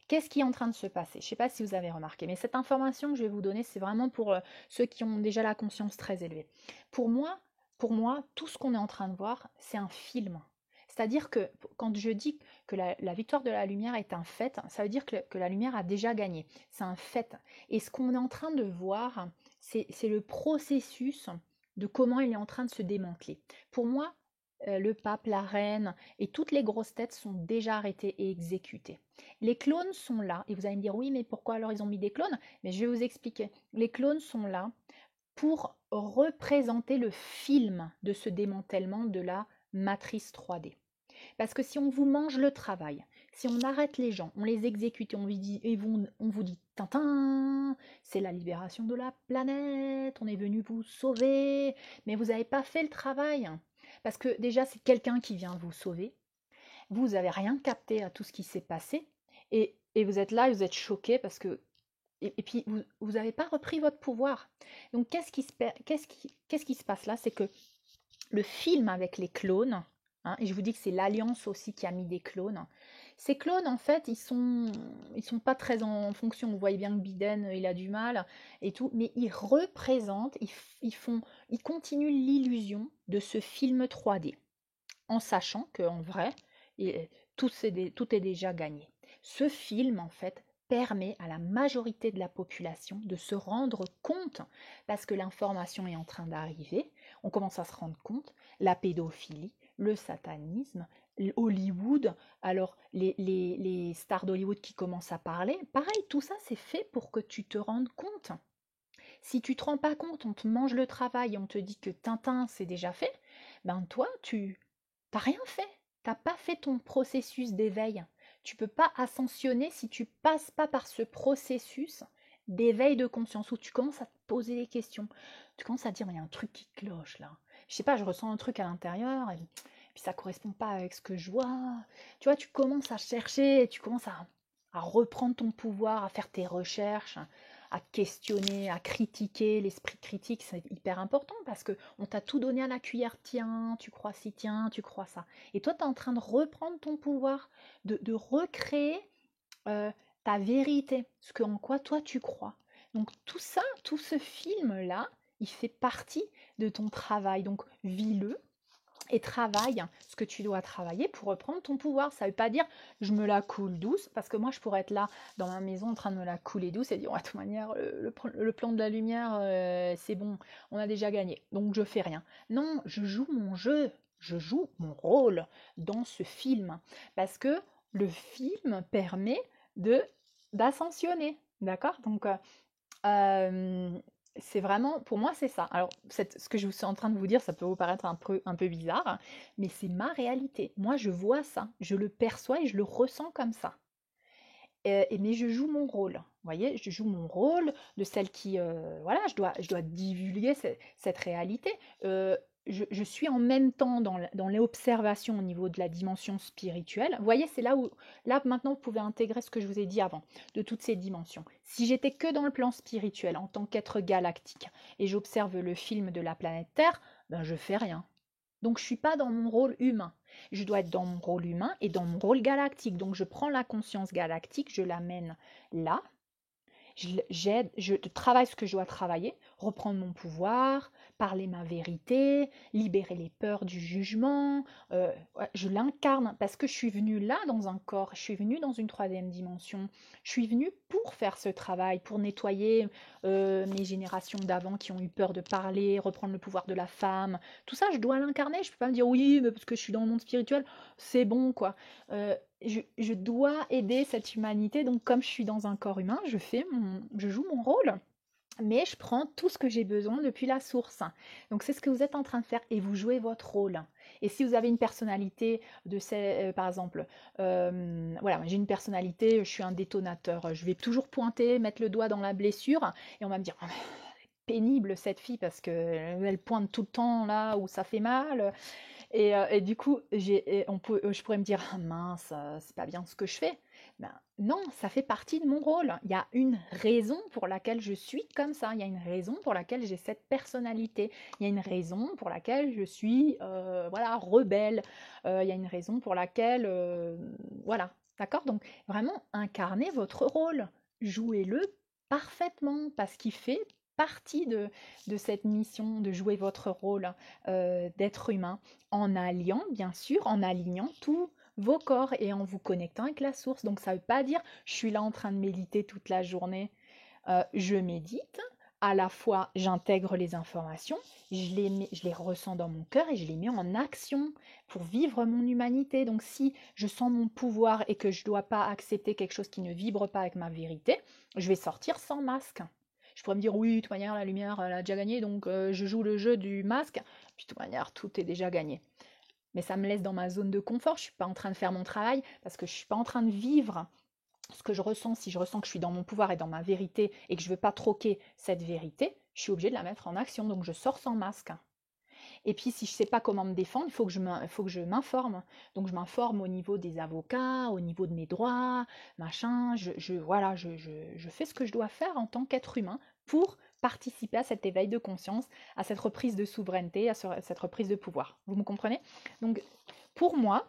Qu'est-ce qui est en train de se passer? Je ne sais pas si vous avez remarqué, mais cette information que je vais vous donner, c'est vraiment pour ceux qui ont déjà la conscience très élevée. Pour moi, pour moi, tout ce qu'on est en train de voir, c'est un film. C'est-à-dire que quand je dis que la victoire de la lumière est un fait, ça veut dire que la lumière a déjà gagné. C'est un fait. Et ce qu'on est en train de voir, c'est le processus de comment il est en train de se démanteler. Pour moi, le pape, la reine et toutes les grosses têtes sont déjà arrêtées et exécutées. Les clones sont là, et vous allez me dire oui, mais pourquoi alors ils ont mis des clones? Mais je vais vous expliquer. Les clones sont là pour représenter le film de ce démantèlement de la matrice 3D. Parce que si on vous mange le travail, si on arrête les gens, on les exécute on vous dit Tintin, c'est la libération de la planète, on est venu vous sauver, mais vous n'avez pas fait le travail. Parce que déjà, c'est quelqu'un qui vient vous sauver. Vous n'avez rien capté à tout ce qui s'est passé. Et vous êtes là et vous êtes choqué parce que. Et puis, vous n'avez pas repris votre pouvoir. Donc, qu'est-ce qui se passe là? C'est que le film avec les clones, hein, et je vous dis que c'est l'Alliance aussi qui a mis des clones. Ces clones, en fait, ils sont pas très en fonction. Vous voyez bien que Biden, il a du mal et tout, mais ils représentent, ils continuent l'illusion de ce film 3D, en sachant qu'en vrai, tout est déjà gagné. Ce film, en fait, permet à la majorité de la population de se rendre compte, parce que l'information est en train d'arriver, on commence à se rendre compte, la pédophilie, le satanisme, Hollywood, alors les stars d'Hollywood qui commencent à parler, pareil, tout ça c'est fait pour que tu te rendes compte. Si tu te rends pas compte, on te mange le travail, on te dit que Tintin c'est déjà fait, ben toi tu t'as rien fait. T'as pas fait ton processus d'éveil. Tu peux pas ascensionner si tu passes pas par ce processus d'éveil de conscience où tu commences à te poser des questions. Tu commences à te dire, mais il y a un truc qui cloche là. Je sais pas, je ressens un truc à l'intérieur et puis ça correspond pas avec ce que je vois. Tu vois, tu commences à chercher, tu commences à reprendre ton pouvoir, à faire tes recherches, à questionner, à critiquer. L'esprit critique, c'est hyper important parce que on t'a tout donné à la cuillère. Tiens, tu crois ci, tiens, tu crois ça. Et toi, tu es en train de reprendre ton pouvoir, de recréer euh, ta vérité, ce que en quoi toi tu crois. Donc tout ça, tout ce film-là, il fait partie de ton travail. Donc vis-le et travaille ce que tu dois travailler pour reprendre ton pouvoir. Ça ne veut pas dire je me la coule douce, parce que moi je pourrais être là dans ma maison en train de me la couler douce et dire de toute manière le plan de la lumière c'est bon, on a déjà gagné, donc je fais rien. Non, je joue mon jeu, je joue mon rôle dans ce film, parce que le film permet de d'ascensionner, d'accord? Donc euh, c'est vraiment, pour moi, c'est ça. Alors, ce que je suis en train de vous dire, ça peut vous paraître un peu bizarre, hein, mais c'est ma réalité. Moi, je vois ça, je le perçois et je le ressens comme ça. Mais je joue mon rôle. Vous voyez, je joue mon rôle de celle qui, voilà, je dois divulguer cette réalité. Euh, je suis en même temps dans l'observation au niveau de la dimension spirituelle. Vous voyez, c'est là où, là maintenant, vous pouvez intégrer ce que je vous ai dit avant, de toutes ces dimensions. Si j'étais que dans le plan spirituel, en tant qu'être galactique, et j'observe le film de la planète Terre, ben je fais rien. Donc je ne suis pas dans mon rôle humain. Je dois être dans mon rôle humain et dans mon rôle galactique. Donc je prends la conscience galactique, je l'amène là, j'aide, je travaille ce que je dois travailler, reprendre mon pouvoir, parler ma vérité, libérer les peurs du jugement. Ouais, je l'incarne parce que je suis venue là dans un corps, je suis venue dans une troisième dimension. Je suis venue pour faire ce travail, pour nettoyer mes générations d'avant qui ont eu peur de parler, reprendre le pouvoir de la femme. Tout ça, je dois l'incarner. Je peux pas me dire oui, mais parce que je suis dans le monde spirituel, c'est bon quoi. Euh, je dois aider cette humanité, donc comme je suis dans un corps humain, je joue mon rôle, mais je prends tout ce que j'ai besoin depuis la source. Donc c'est ce que vous êtes en train de faire et vous jouez votre rôle. Et si vous avez une personnalité par exemple, voilà, j'ai une personnalité, je suis un détonateur, je vais toujours pointer, mettre le doigt dans la blessure et on va me dire, oh, pénible cette fille parce qu'elle pointe tout le temps là où ça fait mal. Et du coup, je pourrais me dire, ah mince, c'est pas bien ce que je fais. Ben, non, ça fait partie de mon rôle. Il y a une raison pour laquelle je suis comme ça. Il y a une raison pour laquelle j'ai cette personnalité. Il y a une raison pour laquelle je suis, voilà, rebelle. Il y a une raison pour laquelle, voilà, d'accord. Donc vraiment incarnez votre rôle, jouez-le parfaitement parce qu'il fait partie de cette mission de jouer votre rôle d'être humain en alliant, bien sûr, en alignant tous vos corps et en vous connectant avec la source. Donc ça ne veut pas dire je suis là en train de méditer toute la journée. Je médite, à la fois j'intègre les informations, je les ressens dans mon cœur et je les mets en action pour vivre mon humanité. Donc si je sens mon pouvoir et que je ne dois pas accepter quelque chose qui ne vibre pas avec ma vérité, je vais sortir sans masque. Je pourrais me dire oui, de toute manière, la lumière, elle a déjà gagné, donc je joue le jeu du masque, puis de toute manière, tout est déjà gagné. Mais ça me laisse dans ma zone de confort, je ne suis pas en train de faire mon travail, parce que je ne suis pas en train de vivre ce que je ressens. Si je ressens que je suis dans mon pouvoir et dans ma vérité, et que je ne veux pas troquer cette vérité, je suis obligée de la mettre en action, donc je sors sans masque. Et puis, si je ne sais pas comment me défendre, il faut que je m'informe. Donc, je m'informe au niveau des avocats, au niveau de mes droits, machin. Voilà, je fais ce que je dois faire en tant qu'être humain pour participer à cet éveil de conscience, à cette reprise de souveraineté, à cette reprise de pouvoir. Vous me comprenez? Donc, pour moi,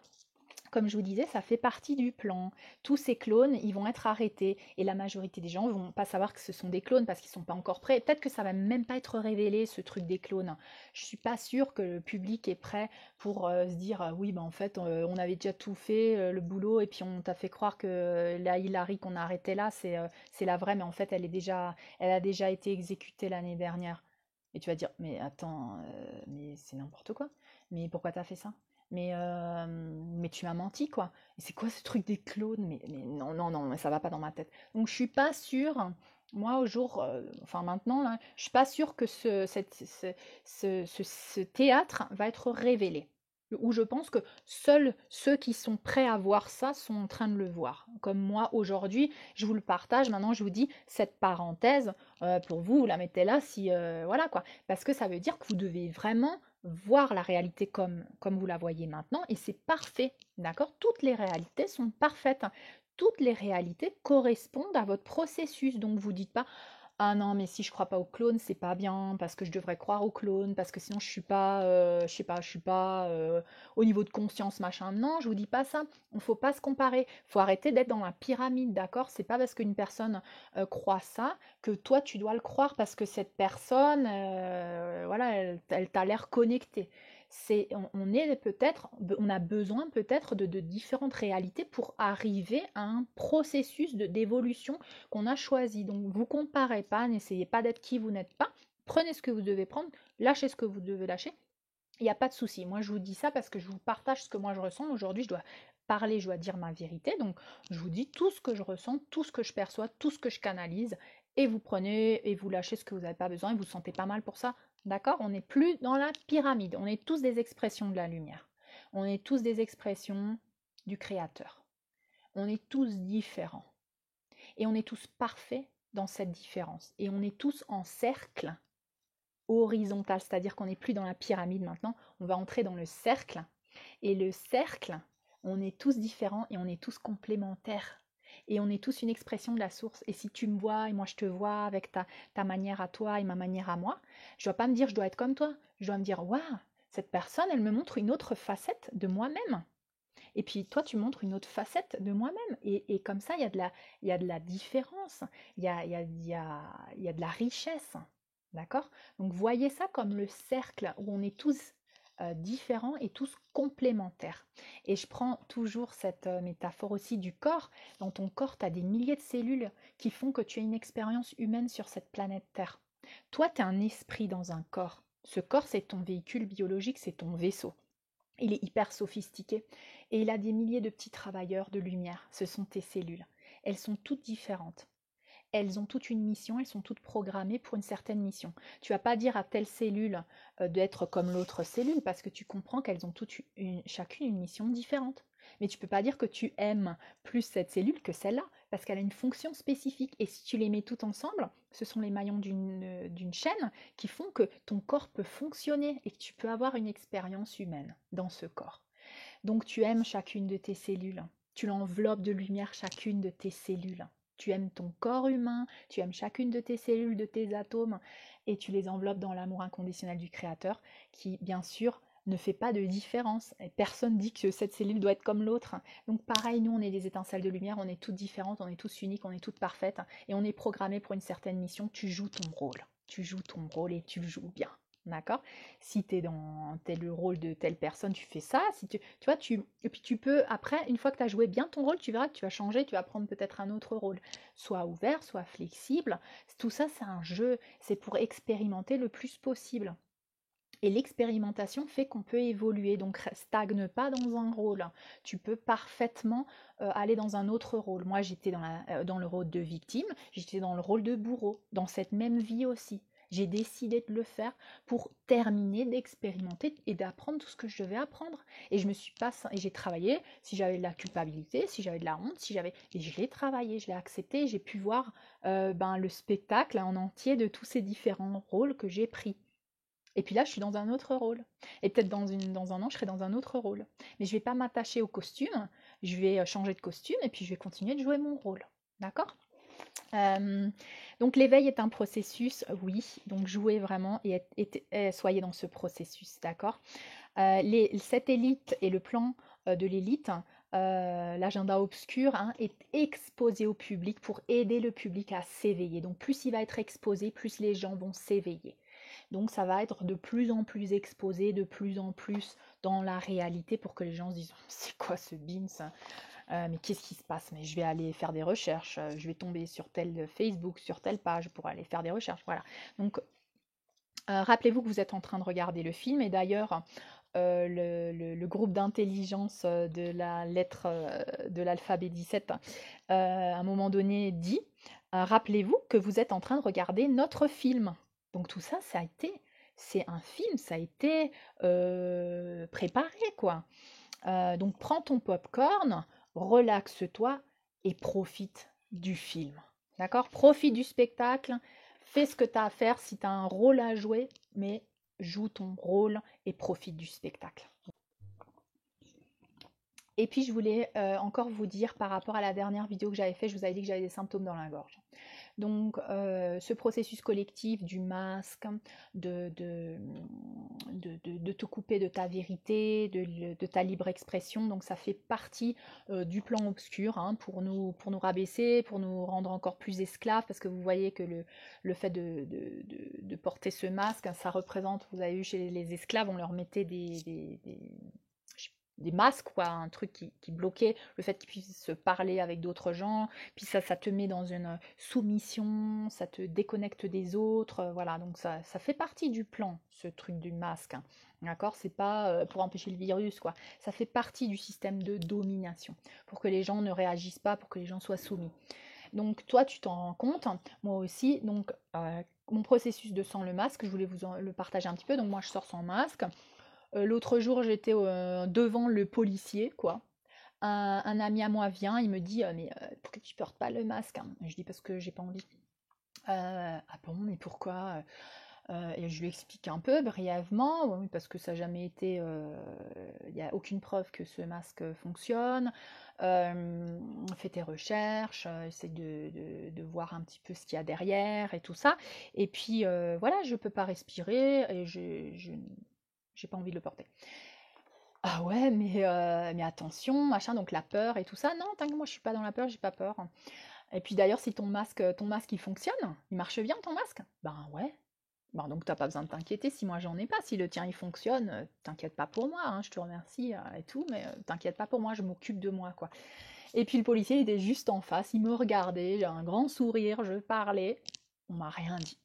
comme je vous disais, ça fait partie du plan. Tous ces clones, ils vont être arrêtés et la majorité des gens ne vont pas savoir que ce sont des clones parce qu'ils ne sont pas encore prêts. Peut-être que ça va même pas être révélé, ce truc des clones. Je ne suis pas sûre que le public est prêt pour se dire oui, ben en fait, on avait déjà tout fait, le boulot, et puis on t'a fait croire que la Hilary qu'on a arrêtée là, c'est la vraie, mais en fait, elle a déjà été exécutée l'année dernière. Et tu vas dire, mais attends, mais c'est n'importe quoi. Mais pourquoi t'as fait ça? Mais tu m'as menti, quoi. Et c'est quoi ce truc des clones? Mais non, non, non, ça va pas dans ma tête. Donc je suis pas sûre, moi au jour, enfin maintenant, là, je suis pas sûre que ce théâtre va être révélé. Où je pense que seuls ceux qui sont prêts à voir ça sont en train de le voir. Comme moi aujourd'hui, je vous le partage. Maintenant, je vous dis cette parenthèse pour vous, vous la mettez là si voilà quoi, parce que ça veut dire que vous devez vraiment voir la réalité comme vous la voyez maintenant, et c'est parfait, d'accord? Toutes les réalités sont parfaites. Toutes les réalités correspondent à votre processus, donc vous dites pas ah non, mais si je crois pas aux clones, c'est pas bien, parce que je devrais croire aux clones, parce que sinon je suis pas, je sais pas, je suis pas au niveau de conscience, machin. Non, je vous dis pas ça. Il faut pas se comparer. Faut arrêter d'être dans la pyramide, d'accord? C'est pas parce qu'une personne croit ça que toi tu dois le croire parce que cette personne, voilà, elle t'a l'air connectée. On est peut-être, on a besoin peut-être de différentes réalités pour arriver à un processus d'évolution qu'on a choisi. Donc vous comparez pas, n'essayez pas d'être qui vous n'êtes pas. Prenez ce que vous devez prendre, lâchez ce que vous devez lâcher. Il n'y a pas de souci. Moi, je vous dis ça parce que je vous partage ce que moi je ressens. Aujourd'hui, je dois parler, je dois dire ma vérité. Donc, je vous dis tout ce que je ressens, tout ce que je perçois, tout ce que je canalise. et vous prenez et vous lâchez ce que vous n'avez pas besoin et vous ne vous sentez pas mal pour ça. D'accord? On n'est plus dans la pyramide. On est tous des expressions de la lumière. On est tous des expressions du Créateur. On est tous différents. Et on est tous parfaits dans cette différence. Et on est tous en cercle horizontal, c'est-à-dire qu'on n'est plus dans la pyramide maintenant, on va entrer dans le cercle. Et le cercle, on est tous différents et on est tous complémentaires. Et on est tous une expression de la source. Et si tu me vois et moi je te vois avec ta manière à toi et ma manière à moi, je ne dois pas me dire je dois être comme toi. Je dois me dire, waouh, cette personne, elle me montre une autre facette de moi-même. Et puis toi, tu montres une autre facette de moi-même. Et comme ça, il y a de la différence, il y a de la richesse. D'accord? Donc voyez ça comme le cercle où on est tous différents et tous complémentaires. Et je prends toujours cette métaphore aussi du corps. Dans ton corps, tu as des milliers de cellules qui font que tu as une expérience humaine sur cette planète Terre. Toi, tu es un esprit dans un corps. Ce corps, c'est ton véhicule biologique, c'est ton vaisseau. Il est hyper sophistiqué et il a des milliers de petits travailleurs de lumière. Ce sont tes cellules. Elles sont toutes différentes. Elles ont toute une mission, elles sont toutes programmées pour une certaine mission. Tu vas pas dire à telle cellule d'être comme l'autre cellule parce que tu comprends qu'elles ont chacune une mission différente. Mais tu peux pas dire que tu aimes plus cette cellule que celle-là parce qu'elle a une fonction spécifique. Et si tu les mets toutes ensemble, ce sont les maillons d'une chaîne qui font que ton corps peut fonctionner et que tu peux avoir une expérience humaine dans ce corps. Donc tu aimes chacune de tes cellules. Tu l'enveloppes de lumière chacune de tes cellules. Tu aimes ton corps humain, tu aimes chacune de tes cellules, de tes atomes, et tu les enveloppes dans l'amour inconditionnel du Créateur, qui, bien sûr, ne fait pas de différence. Et personne dit que cette cellule doit être comme l'autre. Donc pareil, nous, on est des étincelles de lumière, on est toutes différentes, on est tous uniques, on est toutes parfaites, et on est programmé pour une certaine mission. Tu joues ton rôle. Tu joues ton rôle et tu le joues bien. D'accord? Si tu es dans tel rôle de telle personne, tu fais ça. Si tu vois, et puis tu peux, après, une fois que tu as joué bien ton rôle, tu verras que tu vas changer, tu vas prendre peut-être un autre rôle. Soit ouvert, soit flexible. Tout ça, c'est un jeu. C'est pour expérimenter le plus possible. Et l'expérimentation fait qu'on peut évoluer, donc stagne pas dans un rôle. Tu peux parfaitement aller dans un autre rôle. Moi, j'étais dans le rôle de victime, j'étais dans le rôle de bourreau, dans cette même vie aussi. J'ai décidé de le faire pour terminer d'expérimenter et d'apprendre tout ce que je devais apprendre. Et je me suis pas et j'ai travaillé. Si j'avais de la culpabilité, si j'avais de la honte, et je l'ai travaillé, je l'ai accepté. J'ai pu voir le spectacle en entier de tous ces différents rôles que j'ai pris. Et puis là, je suis dans un autre rôle. Et peut-être dans un an, je serai dans un autre rôle. Mais je ne vais pas m'attacher au costume, je vais changer de costume et puis je vais continuer de jouer mon rôle. D'accord? Donc l'éveil est un processus, oui. Donc jouez vraiment et soyez dans ce processus. D'accord? Cette élite et le plan de l'élite, l'agenda obscur, hein, est exposé au public pour aider le public à s'éveiller. Donc plus il va être exposé, plus les gens vont s'éveiller. Donc ça va être de plus en plus exposé, de plus en plus dans la réalité pour que les gens se disent c'est quoi ce BINS, mais qu'est-ce qui se passe? Mais je vais aller faire des recherches, je vais tomber sur tel Facebook, sur telle page pour aller faire des recherches. Voilà. Donc rappelez-vous que vous êtes en train de regarder le film et d'ailleurs le groupe d'intelligence de la lettre de l'alphabet 17 à un moment donné dit rappelez-vous que vous êtes en train de regarder notre film. Donc tout ça, c'est un film, ça a été préparé, quoi. Donc prends ton popcorn, relaxe-toi et profite du film. D'accord? Profite du spectacle, fais ce que tu as à faire si tu as un rôle à jouer, mais joue ton rôle et profite du spectacle. Et puis je voulais encore vous dire par rapport à la dernière vidéo que j'avais fait, je vous avais dit que j'avais des symptômes dans la gorge. Donc ce processus collectif du masque, de, de, de te couper de ta vérité, de ta libre expression, donc ça fait partie du plan obscur hein, pour nous rabaisser, pour nous rendre encore plus esclaves, parce que vous voyez que le fait de porter ce masque, ça représente, vous avez vu chez les esclaves, on leur mettait des masques, quoi, un truc qui bloquait le fait qu'ils puissent se parler avec d'autres gens, puis ça te met dans une soumission, ça te déconnecte des autres, voilà, donc ça fait partie du plan, ce truc du masque, hein, d'accord? C'est pas pour empêcher le virus, quoi, ça fait partie du système de domination, pour que les gens ne réagissent pas, pour que les gens soient soumis. Donc toi, tu t'en rends compte, moi aussi. Donc mon processus de sans le masque, je voulais le partager un petit peu. Donc moi, je sors sans masque. L'autre jour, j'étais devant le policier, quoi. Un ami à moi vient, il me dit mais pourquoi tu portes pas le masque, hein? Je dis parce que j'ai pas envie. Ah bon, mais pourquoi? Et je lui explique un peu brièvement, oui, parce que ça n'a jamais été, il n'y a aucune preuve que ce masque fonctionne. Fais tes recherches, essaie de voir un petit peu ce qu'il y a derrière et tout ça. Et puis voilà, je peux pas respirer et j'ai pas envie de le porter. Ah ouais, mais attention, machin, donc la peur et tout ça. Non, t'inquiète, moi je suis pas dans la peur, j'ai pas peur. Et puis d'ailleurs, si ton masque il fonctionne, il marche bien ton masque? Ben ouais. Bon, donc t'as pas besoin de t'inquiéter si moi j'en ai pas. Si le tien il fonctionne, t'inquiète pas pour moi, hein, je te remercie et tout, mais t'inquiète pas pour moi, je m'occupe de moi, quoi. Et puis le policier il était juste en face, il me regardait, j'ai un grand sourire, je parlais, on m'a rien dit.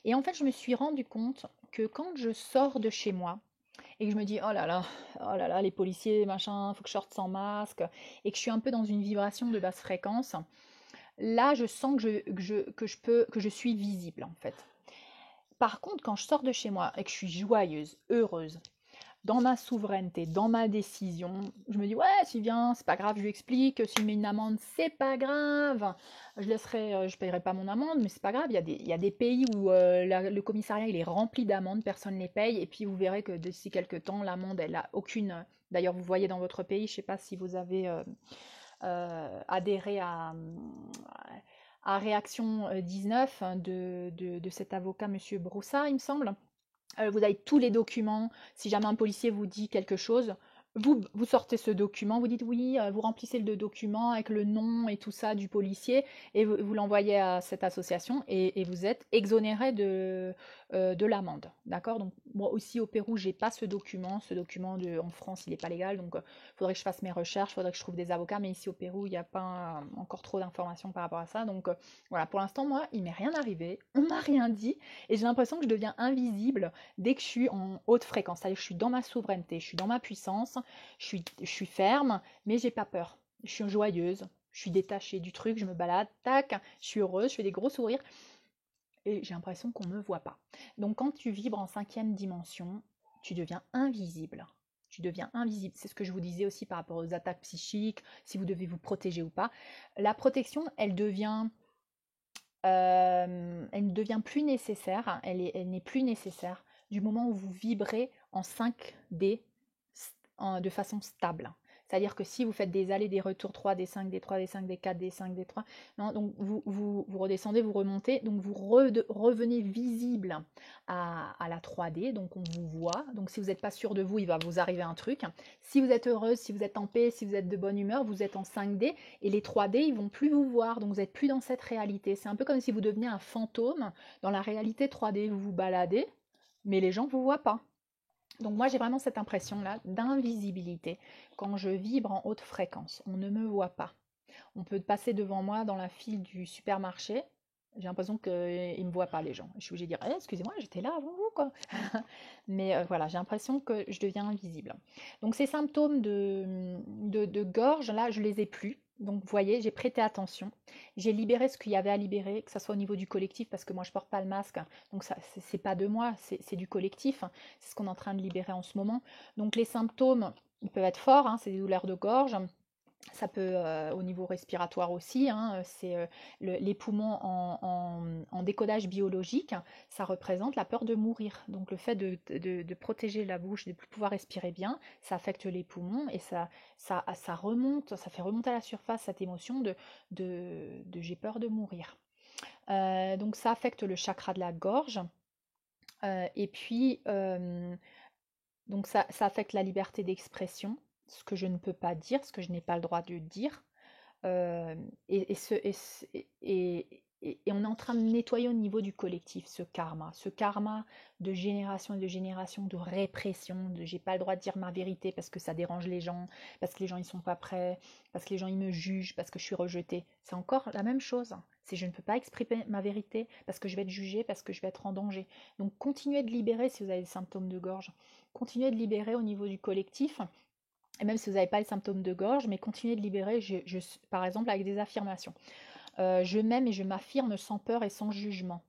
Et en fait, je me suis rendu compte que quand je sors de chez moi et que je me dis oh là là, les policiers, machin, faut que je sorte sans masque, et que je suis un peu dans une vibration de basse fréquence, là je sens que je suis visible en fait. Par contre, quand je sors de chez moi et que je suis joyeuse, heureuse, dans ma souveraineté, dans ma décision, je me dis ouais, s'il vient, c'est pas grave, je lui explique, s'il met une amende, c'est pas grave, je payerai pas mon amende, mais c'est pas grave, il y a des pays où le commissariat il est rempli d'amendes, personne ne les paye, et puis vous verrez que d'ici quelques temps, l'amende, elle a aucune. D'ailleurs, vous voyez dans votre pays, je sais pas si vous avez adhéré à Réaction 19 de cet avocat, monsieur Broussard, il me semble. Vous avez tous les documents. Si jamais un policier vous dit quelque chose, vous sortez ce document, vous dites oui, vous remplissez le document avec le nom et tout ça du policier et vous l'envoyez à cette association et vous êtes exonéré de l'amende. D'accord? Donc moi aussi au Pérou, j'ai pas ce document. En France, il n'est pas légal. Donc il faudrait que je fasse mes recherches, il faudrait que je trouve des avocats. Mais ici au Pérou, il n'y a pas encore trop d'informations par rapport à ça. Donc voilà, pour l'instant, moi, il m'est rien arrivé. On m'a rien dit. Et j'ai l'impression que je deviens invisible dès que je suis en haute fréquence, c'est-à-dire que je suis dans ma souveraineté, je suis dans ma puissance, je suis ferme, mais j'ai pas peur. Je suis joyeuse, je suis détachée du truc, je me balade, tac, je suis heureuse, je fais des gros sourires et j'ai l'impression qu'on ne me voit pas. Donc quand tu vibres en 5e dimension, tu deviens invisible. Tu deviens invisible. C'est ce que je vous disais aussi par rapport aux attaques psychiques, si vous devez vous protéger ou pas. La protection, elle ne devient plus nécessaire, elle n'est plus nécessaire du moment où vous vibrez en 5D de façon stable. C'est-à-dire que si vous faites des allers, des retours 3D, 5D, 3D, 5D, 4D, 5D, 3, non, donc vous redescendez, vous remontez, donc vous revenez visible à la 3D, donc on vous voit. Donc si vous n'êtes pas sûr de vous, il va vous arriver un truc. Si vous êtes heureuse, si vous êtes en paix, si vous êtes de bonne humeur, vous êtes en 5D et les 3D, ils vont plus vous voir, donc vous n'êtes plus dans cette réalité. C'est un peu comme si vous deveniez un fantôme dans la réalité 3D. Vous vous baladez, mais les gens ne vous voient pas. Donc moi j'ai vraiment cette impression-là d'invisibilité quand je vibre en haute fréquence. On ne me voit pas. On peut passer devant moi dans la file du supermarché. J'ai l'impression qu'ils ne me voient pas les gens. Je suis obligée de dire excusez-moi, j'étais là avant vous quoi. Mais voilà, j'ai l'impression que je deviens invisible. Donc ces symptômes de gorge, là, je les ai plus. Donc vous voyez, j'ai prêté attention. J'ai libéré ce qu'il y avait à libérer, que ce soit au niveau du collectif, parce que moi je porte pas le masque. Donc ça, c'est pas de moi, c'est du collectif. C'est ce qu'on est en train de libérer en ce moment. Donc les symptômes, ils peuvent être forts, hein, c'est des douleurs de gorge. Ça peut, au niveau respiratoire aussi, hein, c'est les poumons en décodage biologique, ça représente la peur de mourir. Donc le fait de protéger la bouche, de pouvoir respirer bien, ça affecte les poumons et ça remonte, ça fait remonter à la surface cette émotion de j'ai peur de mourir. Donc ça affecte le chakra de la gorge. Et puis, donc ça affecte la liberté d'expression, ce que je ne peux pas dire, ce que je n'ai pas le droit de dire. Euh, et on est en train de nettoyer au niveau du collectif ce karma de génération et de génération de répression, de j'ai pas le droit de dire ma vérité parce que ça dérange les gens, parce que les gens ils sont pas prêts, parce que les gens ils me jugent, parce que je suis rejetée. C'est encore la même chose. C'est je ne peux pas exprimer ma vérité parce que je vais être jugée, parce que je vais être en danger. Donc continuez de libérer si vous avez des symptômes de gorge. Continuez de libérer au niveau du collectif et même si vous n'avez pas les symptômes de gorge, mais continuez de libérer, par exemple avec des affirmations. Je m'aime et je m'affirme sans peur et sans jugement.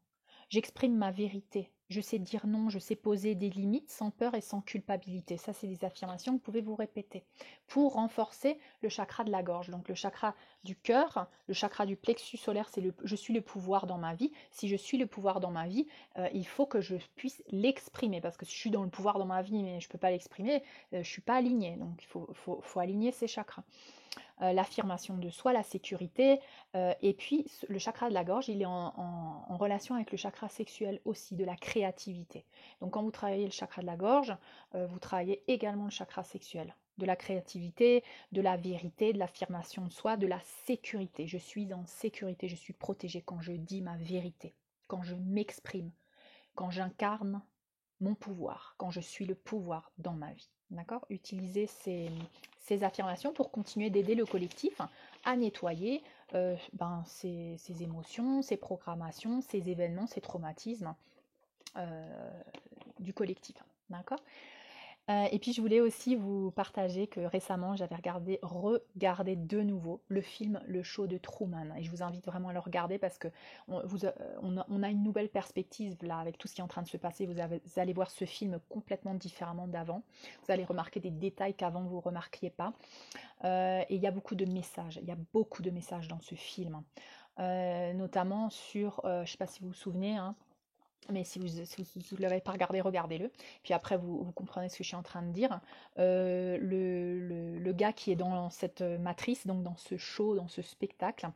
J'exprime ma vérité. Je sais dire non, je sais poser des limites sans peur et sans culpabilité. Ça, c'est des affirmations que vous pouvez vous répéter pour renforcer le chakra de la gorge. Donc le chakra du cœur, le chakra du plexus solaire, c'est le je suis le pouvoir dans ma vie. Si je suis le pouvoir dans ma vie, il faut que je puisse l'exprimer. Parce que si je suis dans le pouvoir dans ma vie, mais je ne peux pas l'exprimer, je ne suis pas alignée. Donc il faut aligner ces chakras. L'affirmation de soi, la sécurité, et puis le chakra de la gorge, il est en relation avec le chakra sexuel aussi, de la créativité. Donc quand vous travaillez le chakra de la gorge, vous travaillez également le chakra sexuel, de la créativité, de la vérité, de l'affirmation de soi, de la sécurité. Je suis en sécurité, je suis protégée quand je dis ma vérité, quand je m'exprime, quand j'incarne mon pouvoir, quand je suis le pouvoir dans ma vie. D'accord? Utilisez ces affirmations pour continuer d'aider le collectif à nettoyer ses émotions, ses programmations, ses événements, ses traumatismes du collectif. D'accord? Et puis je voulais aussi vous partager que récemment j'avais regardé de nouveau le film Le Show de Truman. Et je vous invite vraiment à le regarder parce que on a une nouvelle perspective là avec tout ce qui est en train de se passer. Vous allez voir ce film complètement différemment d'avant. Vous allez remarquer des détails qu'avant vous ne remarquiez pas. Et il y a beaucoup de messages. Il y a beaucoup de messages dans ce film. Notamment sur, je ne sais pas si vous vous souvenez, hein, mais si vous ne l'avez pas regardé, regardez-le. Puis après, vous comprenez ce que je suis en train de dire. Le gars qui est dans cette matrice, donc dans ce show, dans ce spectacle,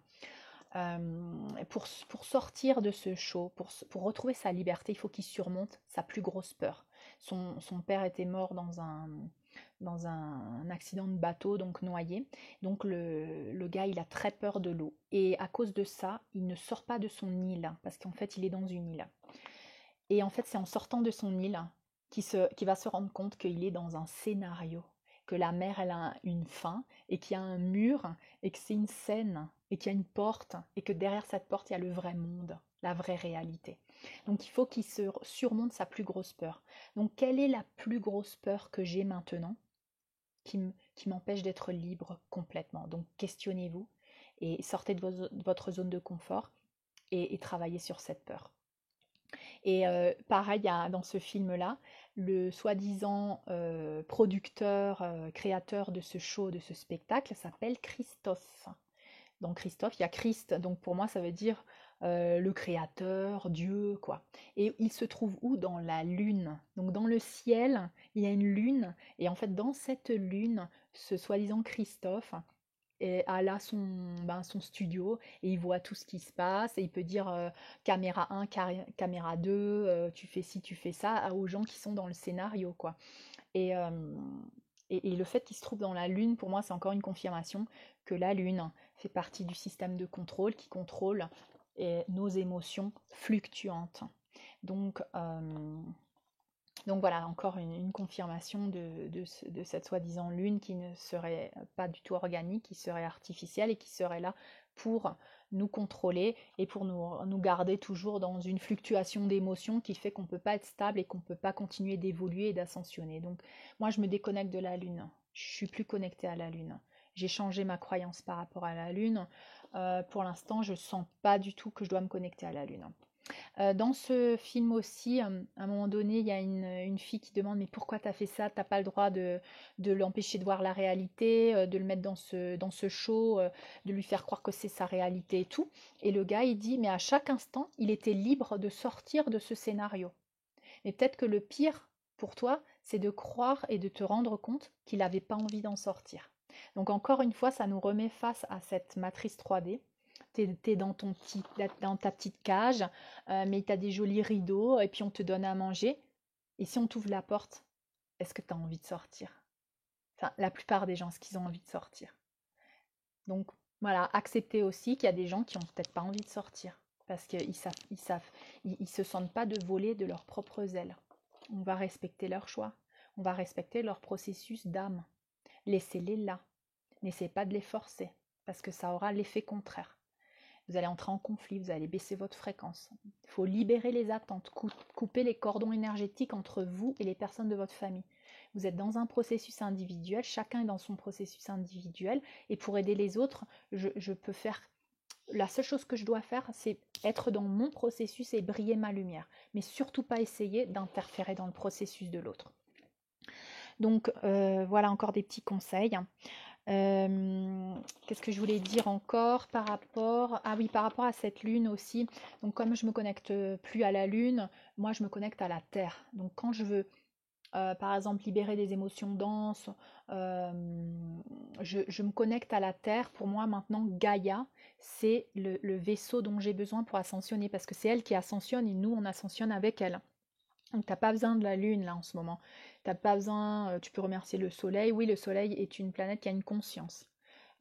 pour sortir de ce show, pour retrouver sa liberté, il faut qu'il surmonte sa plus grosse peur. Son père était mort dans un accident de bateau, donc noyé. Donc le gars, il a très peur de l'eau. Et à cause de ça, il ne sort pas de son île, parce qu'en fait, il est dans une île. Et en fait, c'est en sortant de son île qu'il va se rendre compte qu'il est dans un scénario, que la mer, elle a une fin, et qu'il y a un mur, et que c'est une scène, et qu'il y a une porte, et que derrière cette porte, il y a le vrai monde, la vraie réalité. Donc il faut qu'il surmonte sa plus grosse peur. Donc quelle est la plus grosse peur que j'ai maintenant qui m'empêche d'être libre complètement? Donc questionnez-vous et sortez de votre zone de confort et travaillez sur cette peur. Et pareil, dans ce film-là, le soi-disant producteur, créateur de ce show, de ce spectacle, s'appelle Christophe. Donc Christophe, il y a Christ, donc pour moi ça veut dire le créateur, Dieu, quoi. Et il se trouve où? Dans la lune. Donc dans le ciel, il y a une lune, et en fait dans cette lune, ce soi-disant Christophe, et a là son studio et il voit tout ce qui se passe et il peut dire caméra 1, caméra 2, tu fais ci, tu fais ça aux gens qui sont dans le scénario, quoi. Et, euh, et le fait qu'il se trouve dans la Lune, pour moi, c'est encore une confirmation que la Lune fait partie du système de contrôle qui contrôle nos émotions fluctuantes. Donc, donc voilà, encore une confirmation de cette soi-disant lune qui ne serait pas du tout organique, qui serait artificielle et qui serait là pour nous contrôler et pour nous garder toujours dans une fluctuation d'émotions qui fait qu'on ne peut pas être stable et qu'on ne peut pas continuer d'évoluer et d'ascensionner. Donc moi, je me déconnecte de la lune. Je suis plus connectée à la lune. J'ai changé ma croyance par rapport à la lune. Pour l'instant, je ne sens pas du tout que je dois me connecter à la lune. Dans ce film aussi, à un moment donné, il y a une fille qui demande mais pourquoi t'as fait ça? T'as pas le droit de l'empêcher de voir la réalité, de le mettre dans ce show, de lui faire croire que c'est sa réalité et tout. Et le gars, il dit mais à chaque instant, il était libre de sortir de ce scénario. Mais peut-être que le pire pour toi, c'est de croire et de te rendre compte qu'il n'avait pas envie d'en sortir. Donc encore une fois, ça nous remet face à cette matrice 3D. T'es dans dans ta petite cage, mais tu as des jolis rideaux, et puis on te donne à manger. Et si on t'ouvre la porte, est-ce que tu as envie de sortir? Enfin, la plupart des gens, est-ce qu'ils ont envie de sortir? Donc voilà, accepter aussi qu'il y a des gens qui n'ont peut-être pas envie de sortir, parce ils se sentent pas de voler de leurs propres ailes. On va respecter leur choix, on va respecter leur processus d'âme. Laissez-les là. N'essayez pas de les forcer, parce que ça aura l'effet contraire. Vous allez entrer en conflit, vous allez baisser votre fréquence. Il faut libérer les attentes, couper les cordons énergétiques entre vous et les personnes de votre famille. Vous êtes dans un processus individuel, chacun est dans son processus individuel, et pour aider les autres, je peux faire la seule chose que je dois faire, c'est être dans mon processus et briller ma lumière. Mais surtout pas essayer d'interférer dans le processus de l'autre. Donc voilà encore des petits conseils. Qu'est-ce que je voulais dire encore par rapport... Ah oui, par rapport à cette lune aussi. Donc comme je me connecte plus à la lune, moi je me connecte à la terre. Donc quand je veux, par exemple, libérer des émotions denses, je me connecte à la terre. Pour moi maintenant, Gaïa, c'est le vaisseau dont j'ai besoin pour ascensionner. Parce que c'est elle qui ascensionne et nous, on ascensionne avec elle. Donc, tu n'as pas besoin de la Lune là en ce moment. T'as pas besoin, tu peux remercier le Soleil. Oui, le Soleil est une planète qui a une conscience.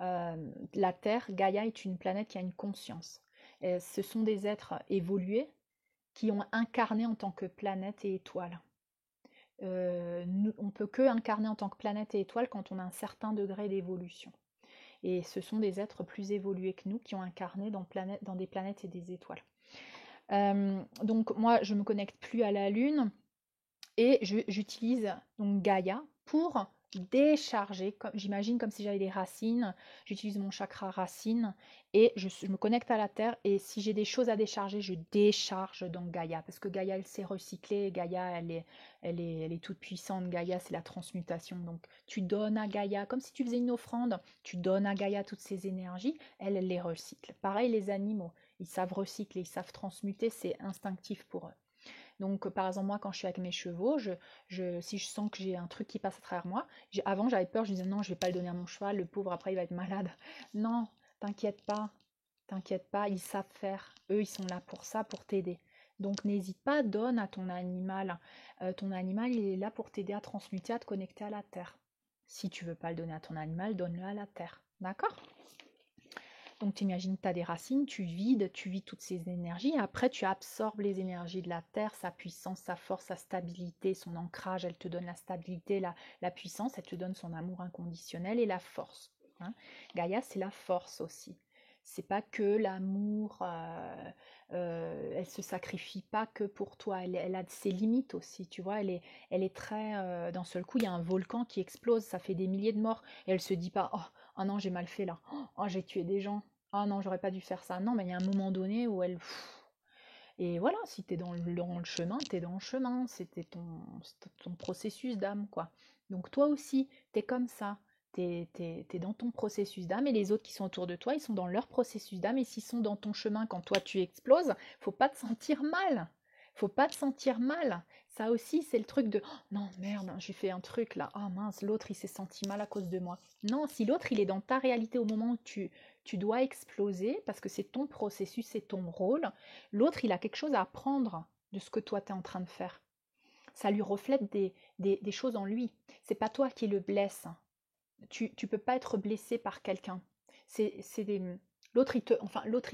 La Terre, Gaïa, est une planète qui a une conscience. Et ce sont des êtres évolués qui ont incarné en tant que planète et étoile. On peut que incarner en tant que planète et étoile quand on a un certain degré d'évolution. Et ce sont des êtres plus évolués que nous qui ont incarné dans des planètes et des étoiles. Donc moi, je me connecte plus à la Lune. Et j'utilise donc Gaïa pour décharger, j'imagine comme si j'avais des racines, j'utilise mon chakra racine et je me connecte à la terre et si j'ai des choses à décharger, je décharge dans Gaïa parce que Gaïa elle s'est recyclée, Gaïa elle est toute puissante, Gaïa c'est la transmutation donc tu donnes à Gaïa comme si tu faisais une offrande, tu donnes à Gaïa toutes ces énergies, elle les recycle. Pareil les animaux, ils savent recycler, ils savent transmuter, c'est instinctif pour eux. Donc, par exemple, moi, quand je suis avec mes chevaux, si je sens que j'ai un truc qui passe à travers moi, avant, j'avais peur, je disais non, je vais pas le donner à mon cheval, le pauvre, après, il va être malade. Non, t'inquiète pas, ils savent faire. Eux, ils sont là pour ça, pour t'aider. Donc, n'hésite pas, donne à ton animal. Ton animal, il est là pour t'aider à transmuter, à te connecter à la terre. Si tu veux pas le donner à ton animal, donne-le à la terre. D'accord? Donc tu imagines, tu as des racines, tu vides toutes ces énergies, et après tu absorbes les énergies de la terre, sa puissance, sa force, sa stabilité, son ancrage, elle te donne la stabilité, la puissance, elle te donne son amour inconditionnel et la force. Hein. Gaïa, c'est la force aussi. C'est pas que l'amour, elle se sacrifie pas que pour toi, elle a ses limites aussi, tu vois, elle est très, d'un seul coup, il y a un volcan qui explose, ça fait des milliers de morts, et elle se dit pas, oh non, j'ai mal fait là, oh j'ai tué des gens, ah non, j'aurais pas dû faire ça. Non, mais il y a un moment donné où elle... Et voilà, si t'es dans le chemin, t'es dans le chemin. C'était ton processus d'âme, quoi. Donc toi aussi, t'es comme ça. T'es dans ton processus d'âme et les autres qui sont autour de toi, ils sont dans leur processus d'âme. Et s'ils sont dans ton chemin quand toi tu exploses, faut pas te sentir mal. Faut pas te sentir mal. Ça aussi, c'est le truc de oh, non, merde, j'ai fait un truc là. Ah mince, l'autre il s'est senti mal à cause de moi. Non, si l'autre il est dans ta réalité au moment où tu dois exploser parce que c'est ton processus, c'est ton rôle. L'autre, il a quelque chose à apprendre de ce que toi, tu es en train de faire. Ça lui reflète des choses en lui. C'est pas toi qui le blesse. Tu peux pas être blessé par quelqu'un. L'autre, il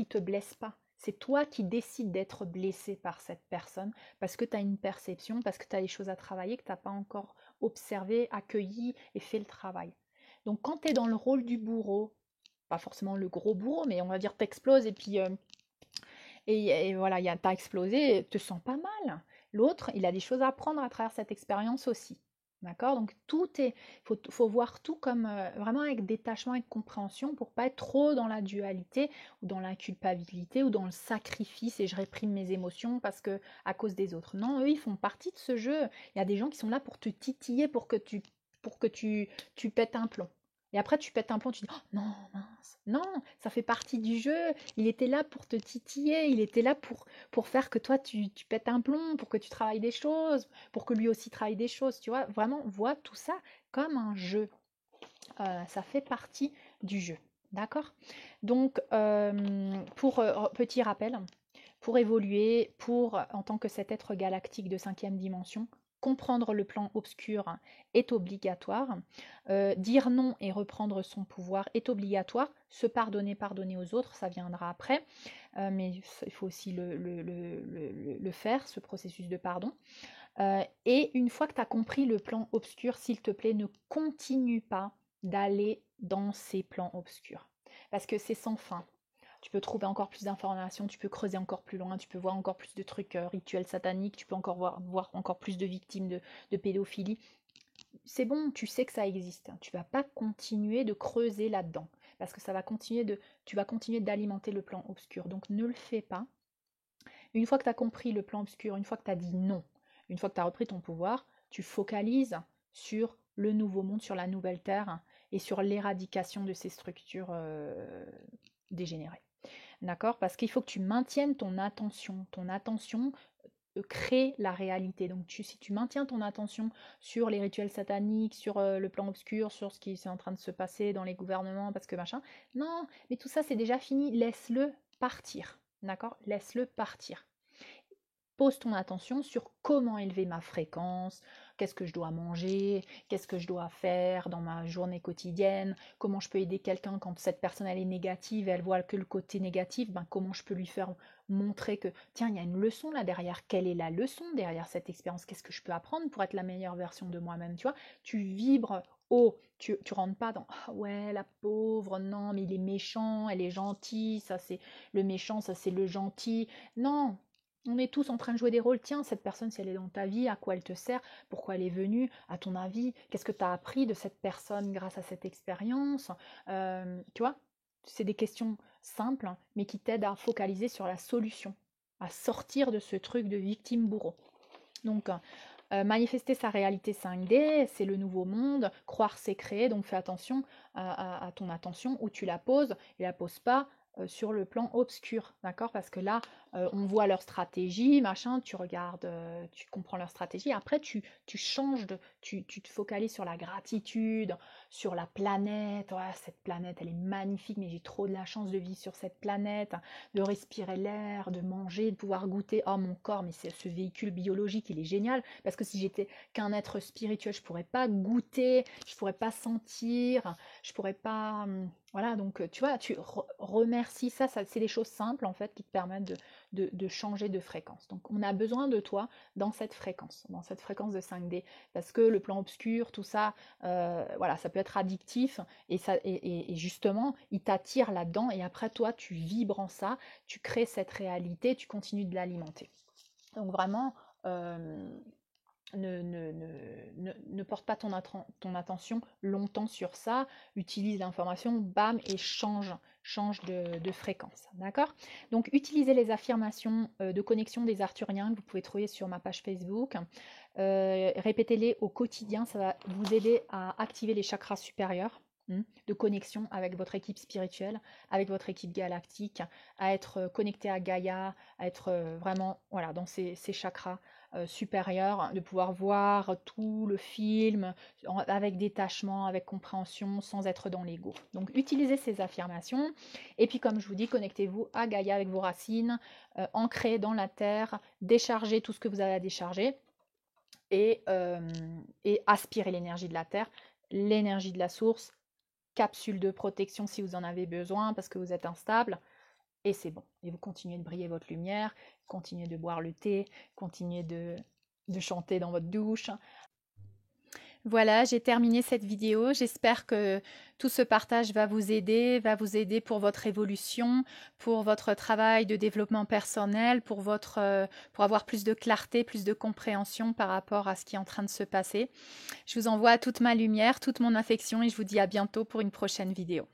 te blesse pas. C'est toi qui décides d'être blessé par cette personne parce que tu as une perception, parce que tu as des choses à travailler que tu n'as pas encore observé, accueilli et fait le travail. Donc quand tu es dans le rôle du bourreau, pas forcément le gros bourreau, mais on va dire t'exploses et puis et voilà, t'as explosé, te sens pas mal. L'autre, il a des choses à apprendre à travers cette expérience aussi. D'accord? Donc faut voir tout comme vraiment avec détachement et compréhension pour pas être trop dans la dualité ou dans la culpabilité ou dans le sacrifice et je réprime mes émotions parce que à cause des autres. Non, eux, ils font partie de ce jeu. Il y a des gens qui sont là pour te titiller pour que tu pètes un plomb. Et après, tu pètes un plomb, tu dis, oh non, mince. Non, ça fait partie du jeu. Il était là pour te titiller. Il était là pour faire que toi, tu pètes un plomb, pour que tu travailles des choses, pour que lui aussi travaille des choses. Tu vois, vraiment, vois tout ça comme un jeu. Ça fait partie du jeu. D'accord? Donc, petit rappel, pour évoluer, en tant que cet être galactique de cinquième dimension, comprendre le plan obscur est obligatoire. Dire non et reprendre son pouvoir est obligatoire. Se pardonner aux autres, ça viendra après. Mais il faut aussi le faire, ce processus de pardon. Et une fois que tu as compris le plan obscur, s'il te plaît, ne continue pas d'aller dans ces plans obscurs. Parce que c'est sans fin. Tu peux trouver encore plus d'informations, tu peux creuser encore plus loin, tu peux voir encore plus de trucs rituels sataniques, tu peux encore voir encore plus de victimes de pédophilie. C'est bon, tu sais que ça existe. Tu vas pas continuer de creuser là-dedans. parce que tu vas continuer d'alimenter le plan obscur. Donc ne le fais pas. Une fois que tu as compris le plan obscur, une fois que tu as dit non, une fois que tu as repris ton pouvoir, tu focalises sur le nouveau monde, sur la nouvelle terre et sur l'éradication de ces structures dégénérées. D'accord? Parce qu'il faut que tu maintiennes ton attention. Ton attention crée la réalité. Donc si tu maintiens ton attention sur les rituels sataniques, sur le plan obscur, sur ce qui est en train de se passer dans les gouvernements, parce que machin, non, mais tout ça c'est déjà fini, laisse-le partir. D'accord? Laisse-le partir. Pose ton attention sur comment élever ma fréquence, qu'est-ce que je dois manger, qu'est-ce que je dois faire dans ma journée quotidienne, comment je peux aider quelqu'un quand cette personne elle est négative et elle voit que le côté négatif, ben, comment je peux lui faire montrer que tiens, il y a une leçon là derrière, quelle est la leçon derrière cette expérience, qu'est-ce que je peux apprendre pour être la meilleure version de moi-même, tu vois, tu vibres haut, tu rentres pas dans ah ouais la pauvre, non mais il est méchant, elle est gentille, ça c'est le méchant, ça c'est le gentil, non, on est tous en train de jouer des rôles. Tiens, cette personne, si elle est dans ta vie, à quoi elle te sert, pourquoi elle est venue, à ton avis, qu'est-ce que tu as appris de cette personne grâce à cette expérience. Tu vois, c'est des questions simples, mais qui t'aident à focaliser sur la solution, à sortir de ce truc de victime-bourreau. Donc, manifester sa réalité 5D, c'est le nouveau monde, croire c'est créer, donc fais attention à ton attention, où tu la poses, et la pose pas sur le plan obscur, d'accord? Parce que là, on voit leur stratégie, machin, tu regardes, tu comprends leur stratégie, après tu changes tu te focalises sur la gratitude, sur la planète, ouais, cette planète, elle est magnifique, mais j'ai trop de la chance de vivre sur cette planète, de respirer l'air, de manger, de pouvoir goûter, oh mon corps, mais c'est ce véhicule biologique, il est génial, parce que si j'étais qu'un être spirituel, je pourrais pas goûter, je pourrais pas sentir, je pourrais pas... Voilà, donc tu vois, tu remercies ça c'est des choses simples en fait qui te permettent de changer de fréquence. Donc on a besoin de toi dans cette fréquence de 5D, parce que le plan obscur, tout ça, voilà, ça peut être addictif et justement, il t'attire là-dedans et après toi, tu vibres en ça, tu crées cette réalité, tu continues de l'alimenter. Donc vraiment, ne porte pas ton attention longtemps sur ça, utilise l'information, bam, et change de fréquence, d'accord? Donc, utilisez les affirmations de connexion des Arthuriens que vous pouvez trouver sur ma page Facebook. Répétez-les au quotidien, ça va vous aider à activer les chakras supérieurs de connexion avec votre équipe spirituelle, avec votre équipe galactique, à être connecté à Gaïa, à être vraiment voilà, dans ces chakras supérieurs, de pouvoir voir tout le film avec détachement, avec compréhension, sans être dans l'ego. Donc utilisez ces affirmations, et puis comme je vous dis, connectez-vous à Gaïa avec vos racines, ancrez dans la terre, déchargez tout ce que vous avez à décharger, et aspirez l'énergie de la terre, l'énergie de la source, capsule de protection si vous en avez besoin parce que vous êtes instable, et c'est bon. Et vous continuez de briller votre lumière, continuez de boire le thé, continuez de chanter dans votre douche. Voilà, j'ai terminé cette vidéo. J'espère que tout ce partage va vous aider pour votre évolution, pour votre travail de développement personnel, pour avoir plus de clarté, plus de compréhension par rapport à ce qui est en train de se passer. Je vous envoie toute ma lumière, toute mon affection et je vous dis à bientôt pour une prochaine vidéo.